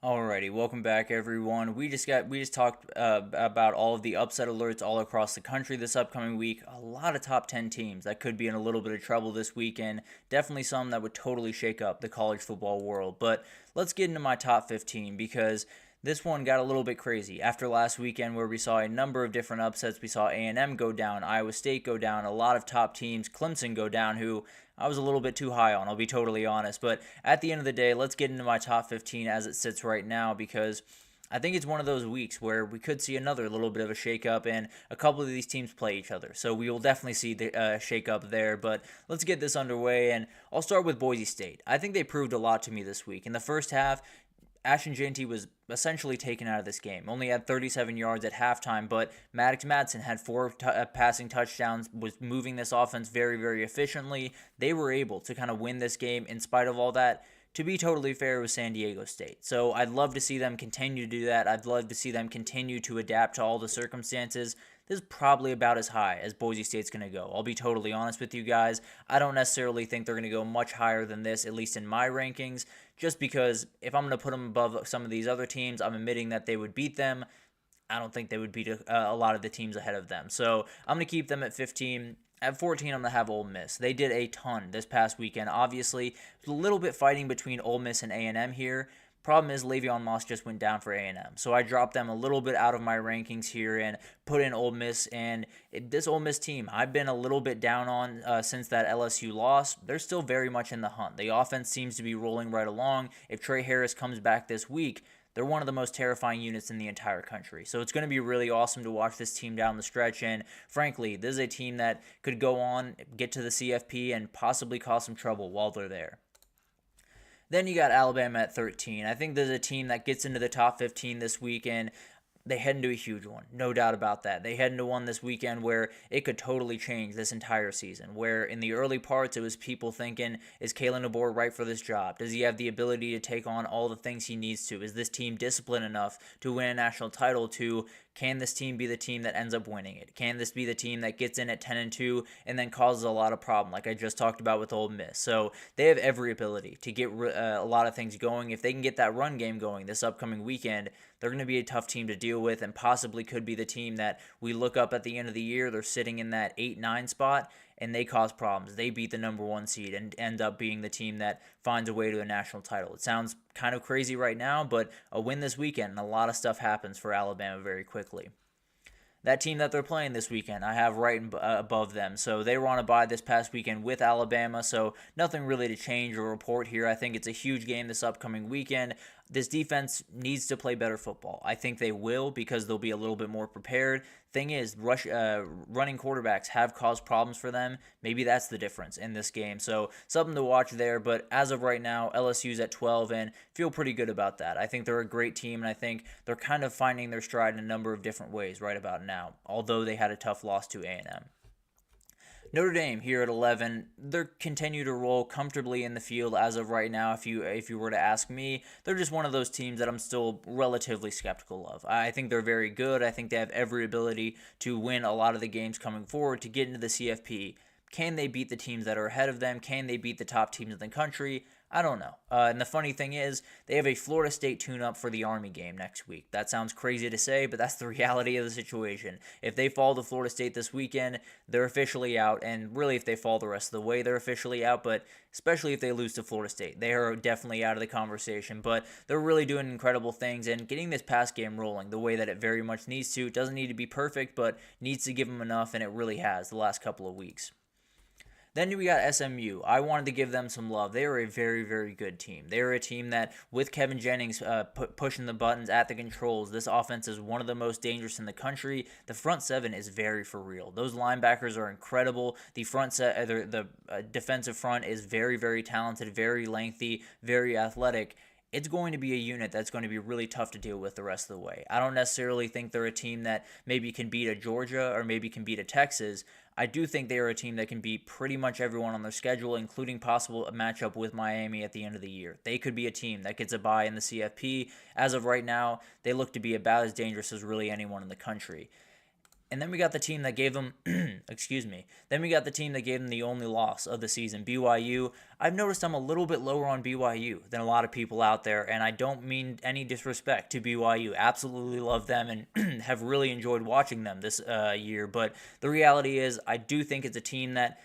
[SPEAKER 1] Alrighty, welcome back, everyone. We just talked about all of the upset alerts all across the country this upcoming week. A lot of top 10 teams that could be in a little bit of trouble this weekend. Definitely some that would totally shake up the college football world. But let's get into my top 15 because this one got a little bit crazy. After last weekend where we saw a number of different upsets, we saw A&M go down, Iowa State go down, a lot of top teams, Clemson go down, who I was a little bit too high on, I'll be totally honest. But at the end of the day, let's get into my top 15 as it sits right now because I think it's one of those weeks where we could see another little bit of a shakeup and a couple of these teams play each other. So we will definitely see the shakeup there. But let's get this underway, and I'll start with Boise State. I think they proved a lot to me this week. In the first half, Ashton Jeanty was essentially taken out of this game. Only had 37 yards at halftime, but Maddox Madsen had 4 passing touchdowns, was moving this offense very, very efficiently. They were able to kind of win this game in spite of all that. To be totally fair, with San Diego State. So I'd love to see them continue to do that. I'd love to see them continue to adapt to all the circumstances. This is probably about as high as Boise State's going to go. I'll be totally honest with you guys. I don't necessarily think they're going to go much higher than this, at least in my rankings, just because if I'm going to put them above some of these other teams, I'm admitting that they would beat them. I don't think they would beat a lot of the teams ahead of them. So I'm going to keep them at 15. At 14, I'm going to have Ole Miss. They did a ton this past weekend. Obviously, a little bit fighting between Ole Miss and A&M here. Problem is, Le'Veon Moss just went down for A&M. So I dropped them a little bit out of my rankings here and put in Ole Miss. And this Ole Miss team, I've been a little bit down on since that LSU loss. They're still very much in the hunt. The offense seems to be rolling right along. If Trey Harris comes back this week, they're one of the most terrifying units in the entire country. So it's going to be really awesome to watch this team down the stretch. And frankly, this is a team that could go on, get to the CFP, and possibly cause some trouble while they're there. Then you got Alabama at 13. I think there's a team that gets into the top 15 this weekend. They head into a huge one, no doubt about that. They head into one this weekend where it could totally change this entire season, where in the early parts it was people thinking, is Kalen DeBoer right for this job? Does he have the ability to take on all the things he needs to? Is this team disciplined enough to win a national title? Can this team be the team that ends up winning it? Can this be the team that gets in at 10-2 and then causes a lot of problem, like I just talked about with Ole Miss? So they have every ability to get a lot of things going. If they can get that run game going this upcoming weekend, they're going to be a tough team to deal with and possibly could be the team that we look up at the end of the year. They're sitting in that 8-9 spot, and they cause problems. They beat the number 1 seed and end up being the team that finds a way to a national title. It sounds kind of crazy right now, but a win this weekend, and a lot of stuff happens for Alabama very quickly. That team that they're playing this weekend, I have right above them. So they were on a bye this past weekend with Alabama, so nothing really to change or report here. I think it's a huge game this upcoming weekend. This defense needs to play better football. I think they will because they'll be a little bit more prepared. Thing is, running quarterbacks have caused problems for them. Maybe that's the difference in this game. So something to watch there. But as of right now, LSU's at 12 and feel pretty good about that. I think they're a great team, and I think they're kind of finding their stride in a number of different ways right about now, although they had a tough loss to A&M. Notre Dame here at 11, they continue to roll comfortably in the field as of right now. If you were to ask me, they're just one of those teams that I'm still relatively skeptical of. I think they're very good. I think they have every ability to win a lot of the games coming forward to get into the CFP. Can they beat the teams that are ahead of them? Can they beat the top teams in the country? I don't know. And the funny thing is, they have a Florida State tune-up for the Army game next week. That sounds crazy to say, but that's the reality of the situation. If they fall to Florida State this weekend, they're officially out. And really, if they fall the rest of the way, they're officially out. But especially if they lose to Florida State, they are definitely out of the conversation. But they're really doing incredible things and getting this pass game rolling the way that it very much needs to. It doesn't need to be perfect, but needs to give them enough, and it really has the last couple of weeks. Then we got SMU. I wanted to give them some love. They are a very, very good team. They are a team that, with Kevin Jennings pushing the buttons at the controls, this offense is one of the most dangerous in the country. The front seven is very for real. Those linebackers are incredible. The defensive front is very, very talented, very lengthy, very athletic. It's going to be a unit that's going to be really tough to deal with the rest of the way. I don't necessarily think they're a team that maybe can beat a Georgia or maybe can beat a Texas. I do think they are a team that can beat pretty much everyone on their schedule, including possible a matchup with Miami at the end of the year. They could be a team that gets a bye in the CFP. As of right now, they look to be about as dangerous as really anyone in the country. And then we got the team that gave them, excuse me, then we got the team that gave them the only loss of the season, BYU. I've noticed I'm a little bit lower on BYU than a lot of people out there, and I don't mean any disrespect to BYU. Absolutely love them and have really enjoyed watching them this year. But the reality is, I do think it's a team that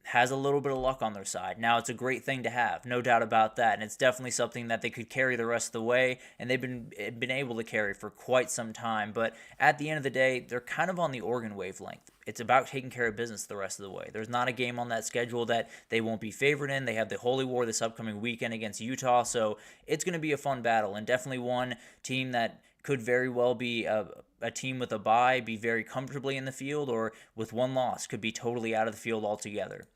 [SPEAKER 1] has a little bit of luck on their side. Now, it's a great thing to have, no doubt about that, and it's definitely something that they could carry the rest of the way, and they've been able to carry for quite some time. But at the end of the day, they're kind of on the Oregon wavelength. It's about taking care of business the rest of the way. There's not a game on that schedule that they won't be favored in. They have the Holy War this upcoming weekend against Utah, so it's going to be a fun battle, and definitely one team that could very well be a team with a bye, be very comfortably in the field, or with one loss, could be totally out of the field altogether.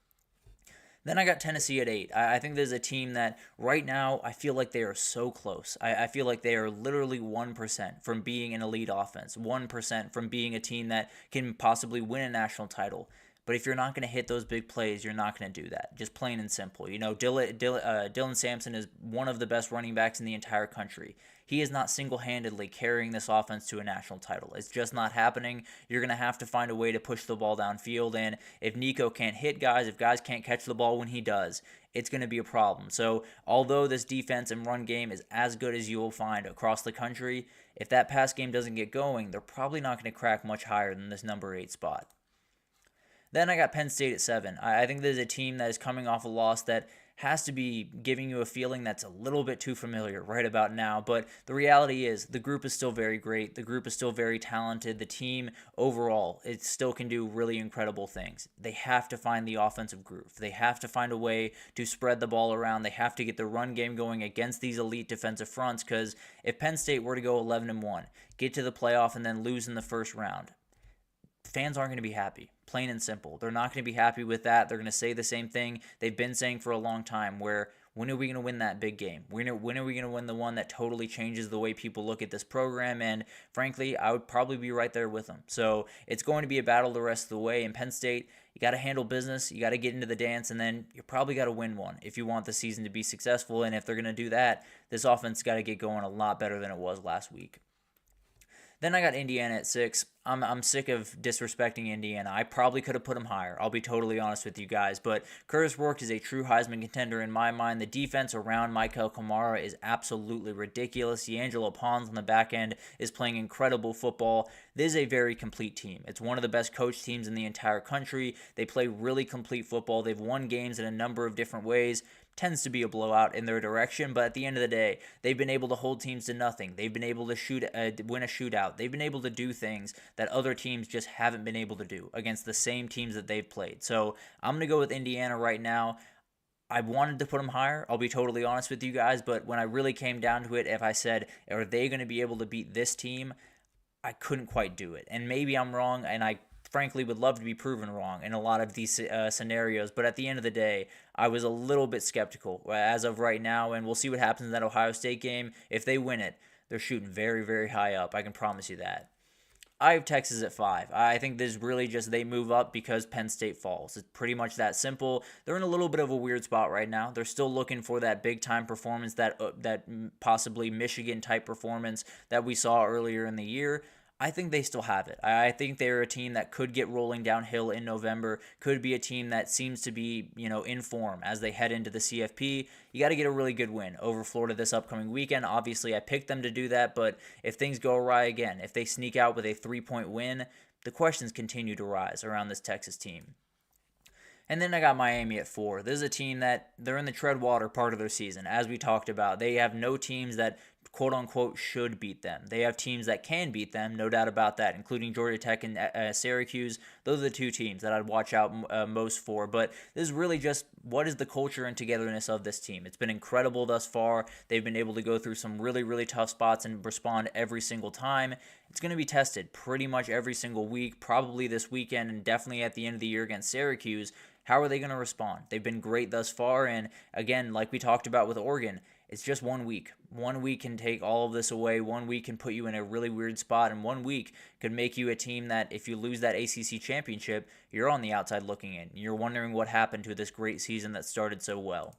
[SPEAKER 1] Then I got Tennessee at 8. I think there's a team that right now I feel like they are so close. I feel like they are literally 1% from being an elite offense, 1% from being a team that can possibly win a national title. But if you're not going to hit those big plays, you're not going to do that. Just plain and simple. You know, Dylan Sampson is one of the best running backs in the entire country. He is not single-handedly carrying this offense to a national title. It's just not happening. You're going to have to find a way to push the ball downfield, and if Nico can't hit guys, if guys can't catch the ball when he does, it's going to be a problem. So although this defense and run game is as good as you will find across the country, if that pass game doesn't get going, they're probably not going to crack much higher than this number 8 spot. Then I got Penn State at 7. I think there's a team that is coming off a loss that has to be giving you a feeling that's a little bit too familiar right about now. But the reality is the group is still very great. The group is still very talented. The team overall, it still can do really incredible things. They have to find the offensive groove. They have to find a way to spread the ball around. They have to get the run game going against these elite defensive fronts, because if Penn State were to go 11-1, get to the playoff, and then lose in the first round, fans aren't going to be happy, plain and simple. They're not going to be happy with that. They're going to say the same thing they've been saying for a long time, where when are we going to win that big game? When are we going to win the one that totally changes the way people look at this program? And frankly, I would probably be right there with them. So it's going to be a battle the rest of the way. In Penn State, you got to handle business, you got to get into the dance, and then you probably got to win one if you want the season to be successful. And if they're going to do that, this offense got to get going a lot better than it was last week. Then I got Indiana at 6. I'm sick of disrespecting Indiana. I probably could have put them higher. I'll be totally honest with you guys. But Curtis Rourke is a true Heisman contender in my mind. The defense around Michael Kamara is absolutely ridiculous. D'Angelo Pons on the back end is playing incredible football. This is a very complete team. It's one of the best coached teams in the entire country. They play really complete football. They've won games in a number of different ways. Tends to be a blowout in their direction, but at the end of the day, they've been able to hold teams to nothing. They've been able to win a shootout. They've been able to do things that other teams just haven't been able to do against the same teams that they've played. So I'm going to go with Indiana right now. I wanted to put them higher, I'll be totally honest with you guys, but when I really came down to it, if I said, are they going to be able to beat this team, I couldn't quite do it. And maybe I'm wrong, and I frankly would love to be proven wrong in a lot of these scenarios, but at the end of the day, I was a little bit skeptical as of right now, and we'll see what happens in that Ohio State game. If they win it, they're shooting very, very high up. I can promise you that. I have Texas at 5. I think this is really just they move up because Penn State falls. It's pretty much that simple. They're in a little bit of a weird spot right now. They're still looking for that big-time performance, that possibly Michigan-type performance that we saw earlier in the year. I think they still have it. I think they're a team that could get rolling downhill in November, could be a team that seems to be, in form as they head into the CFP. You got to get a really good win over Florida this upcoming weekend. Obviously, I picked them to do that, but if things go awry again, if they sneak out with a 3-point win, the questions continue to rise around this Texas team. And then I got Miami at 4. This is a team that they're in the tread water part of their season, as we talked about. They have no teams that quote-unquote should beat them. They have teams that can beat them, no doubt about that, including Georgia Tech and Syracuse. Those are the two teams that I'd watch out most for. But this is really just what is the culture and togetherness of this team. It's been incredible thus far. They've been able to go through some really, really tough spots and respond every single time. It's going to be tested pretty much every single week, probably this weekend and definitely at the end of the year against Syracuse. How are they going to respond? They've been great thus far, and again, like we talked about with Oregon, it's just 1 week. 1 week can take all of this away. 1 week can put you in a really weird spot, and 1 week could make you a team that if you lose that ACC championship, you're on the outside looking in. You're wondering what happened to this great season that started so well.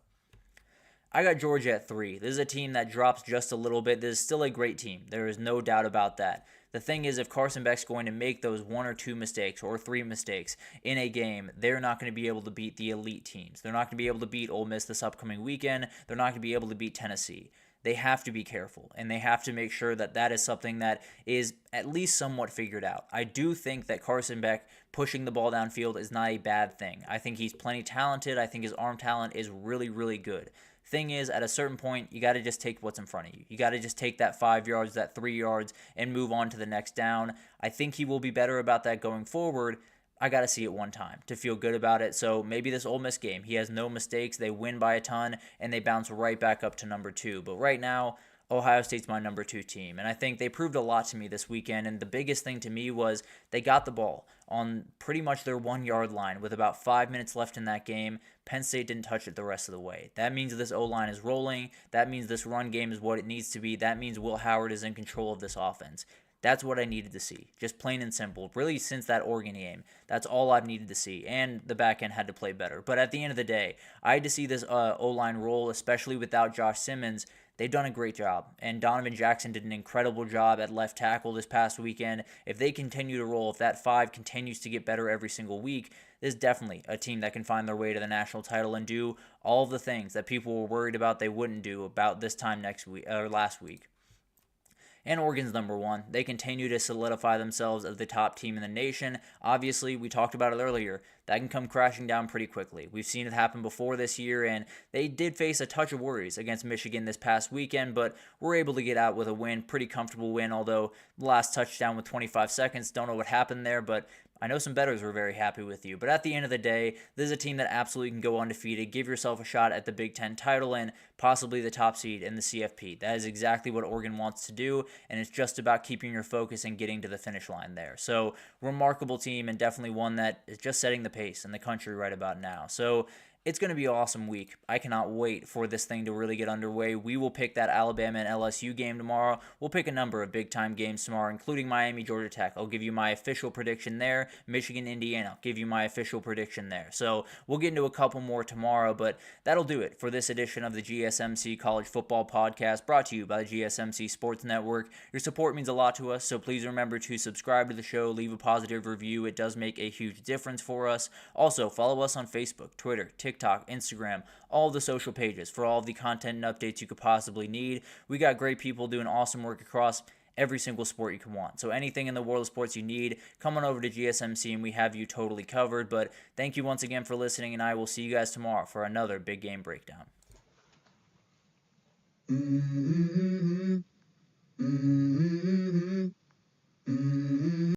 [SPEAKER 1] I got Georgia at 3. This is a team that drops just a little bit. This is still a great team. There is no doubt about that. The thing is, if Carson Beck's going to make those 1 or 2 mistakes or 3 mistakes in a game, they're not going to be able to beat the elite teams. They're not going to be able to beat Ole Miss this upcoming weekend. They're not going to be able to beat Tennessee. They have to be careful, and they have to make sure that that is something that is at least somewhat figured out. I do think that Carson Beck pushing the ball downfield is not a bad thing. I think he's plenty talented. I think his arm talent is really, really good. Thing is, at a certain point, you got to just take what's in front of you. You got to just take that 5 yards, that 3 yards, and move on to the next down. I think he will be better about that going forward. I got to see it one time to feel good about it. So maybe this Ole Miss game, he has no mistakes, they win by a ton, and they bounce right back up to number 2. But right now, Ohio State's my number 2 team. And I think they proved a lot to me this weekend. And the biggest thing to me was they got the ball on pretty much their 1-yard line with about 5 minutes left in that game. Penn State didn't touch it the rest of the way. That means this O-line is rolling. That means this run game is what it needs to be. That means Will Howard is in control of this offense. That's what I needed to see, just plain and simple. Really, since that Oregon game, that's all I've needed to see, and the back end had to play better. But at the end of the day, I had to see this O-line roll, especially without Josh Simmons. They've done a great job, and Donovan Jackson did an incredible job at left tackle this past weekend. If they continue to roll, if that 5 continues to get better every single week, this is definitely a team that can find their way to the national title and do all of the things that people were worried about they wouldn't do about this time next week or last week. And Oregon's number 1. They continue to solidify themselves as the top team in the nation. Obviously, we talked about it earlier. That can come crashing down pretty quickly. We've seen it happen before this year, and they did face a touch of worries against Michigan this past weekend, but were able to get out with a win, pretty comfortable win, although the last touchdown with 25 seconds, don't know what happened there, but I know some bettors were very happy with you. But at the end of the day, this is a team that absolutely can go undefeated, give yourself a shot at the Big Ten title and possibly the top seed in the CFP. That is exactly what Oregon wants to do, and it's just about keeping your focus and getting to the finish line there. So, remarkable team, and definitely one that is just setting the pace in the country right about now. So, it's going to be an awesome week. I cannot wait for this thing to really get underway. We will pick that Alabama and LSU game tomorrow. We'll pick a number of big-time games tomorrow, including Miami, Georgia Tech. I'll give you my official prediction there. Michigan, Indiana. I'll give you my official prediction there. So we'll get into a couple more tomorrow, but that'll do it for this edition of the GSMC College Football Podcast, brought to you by the GSMC Sports Network. Your support means a lot to us, so please remember to subscribe to the show, leave a positive review. It does make a huge difference for us. Also, follow us on Facebook, Twitter, TikTok, Instagram, all the social pages for all of the content and updates you could possibly need. We got great people doing awesome work across every single sport you can want. So anything in the world of sports you need, come on over to GSMC and we have you totally covered. But thank you once again for listening, and I will see you guys tomorrow for another big game breakdown.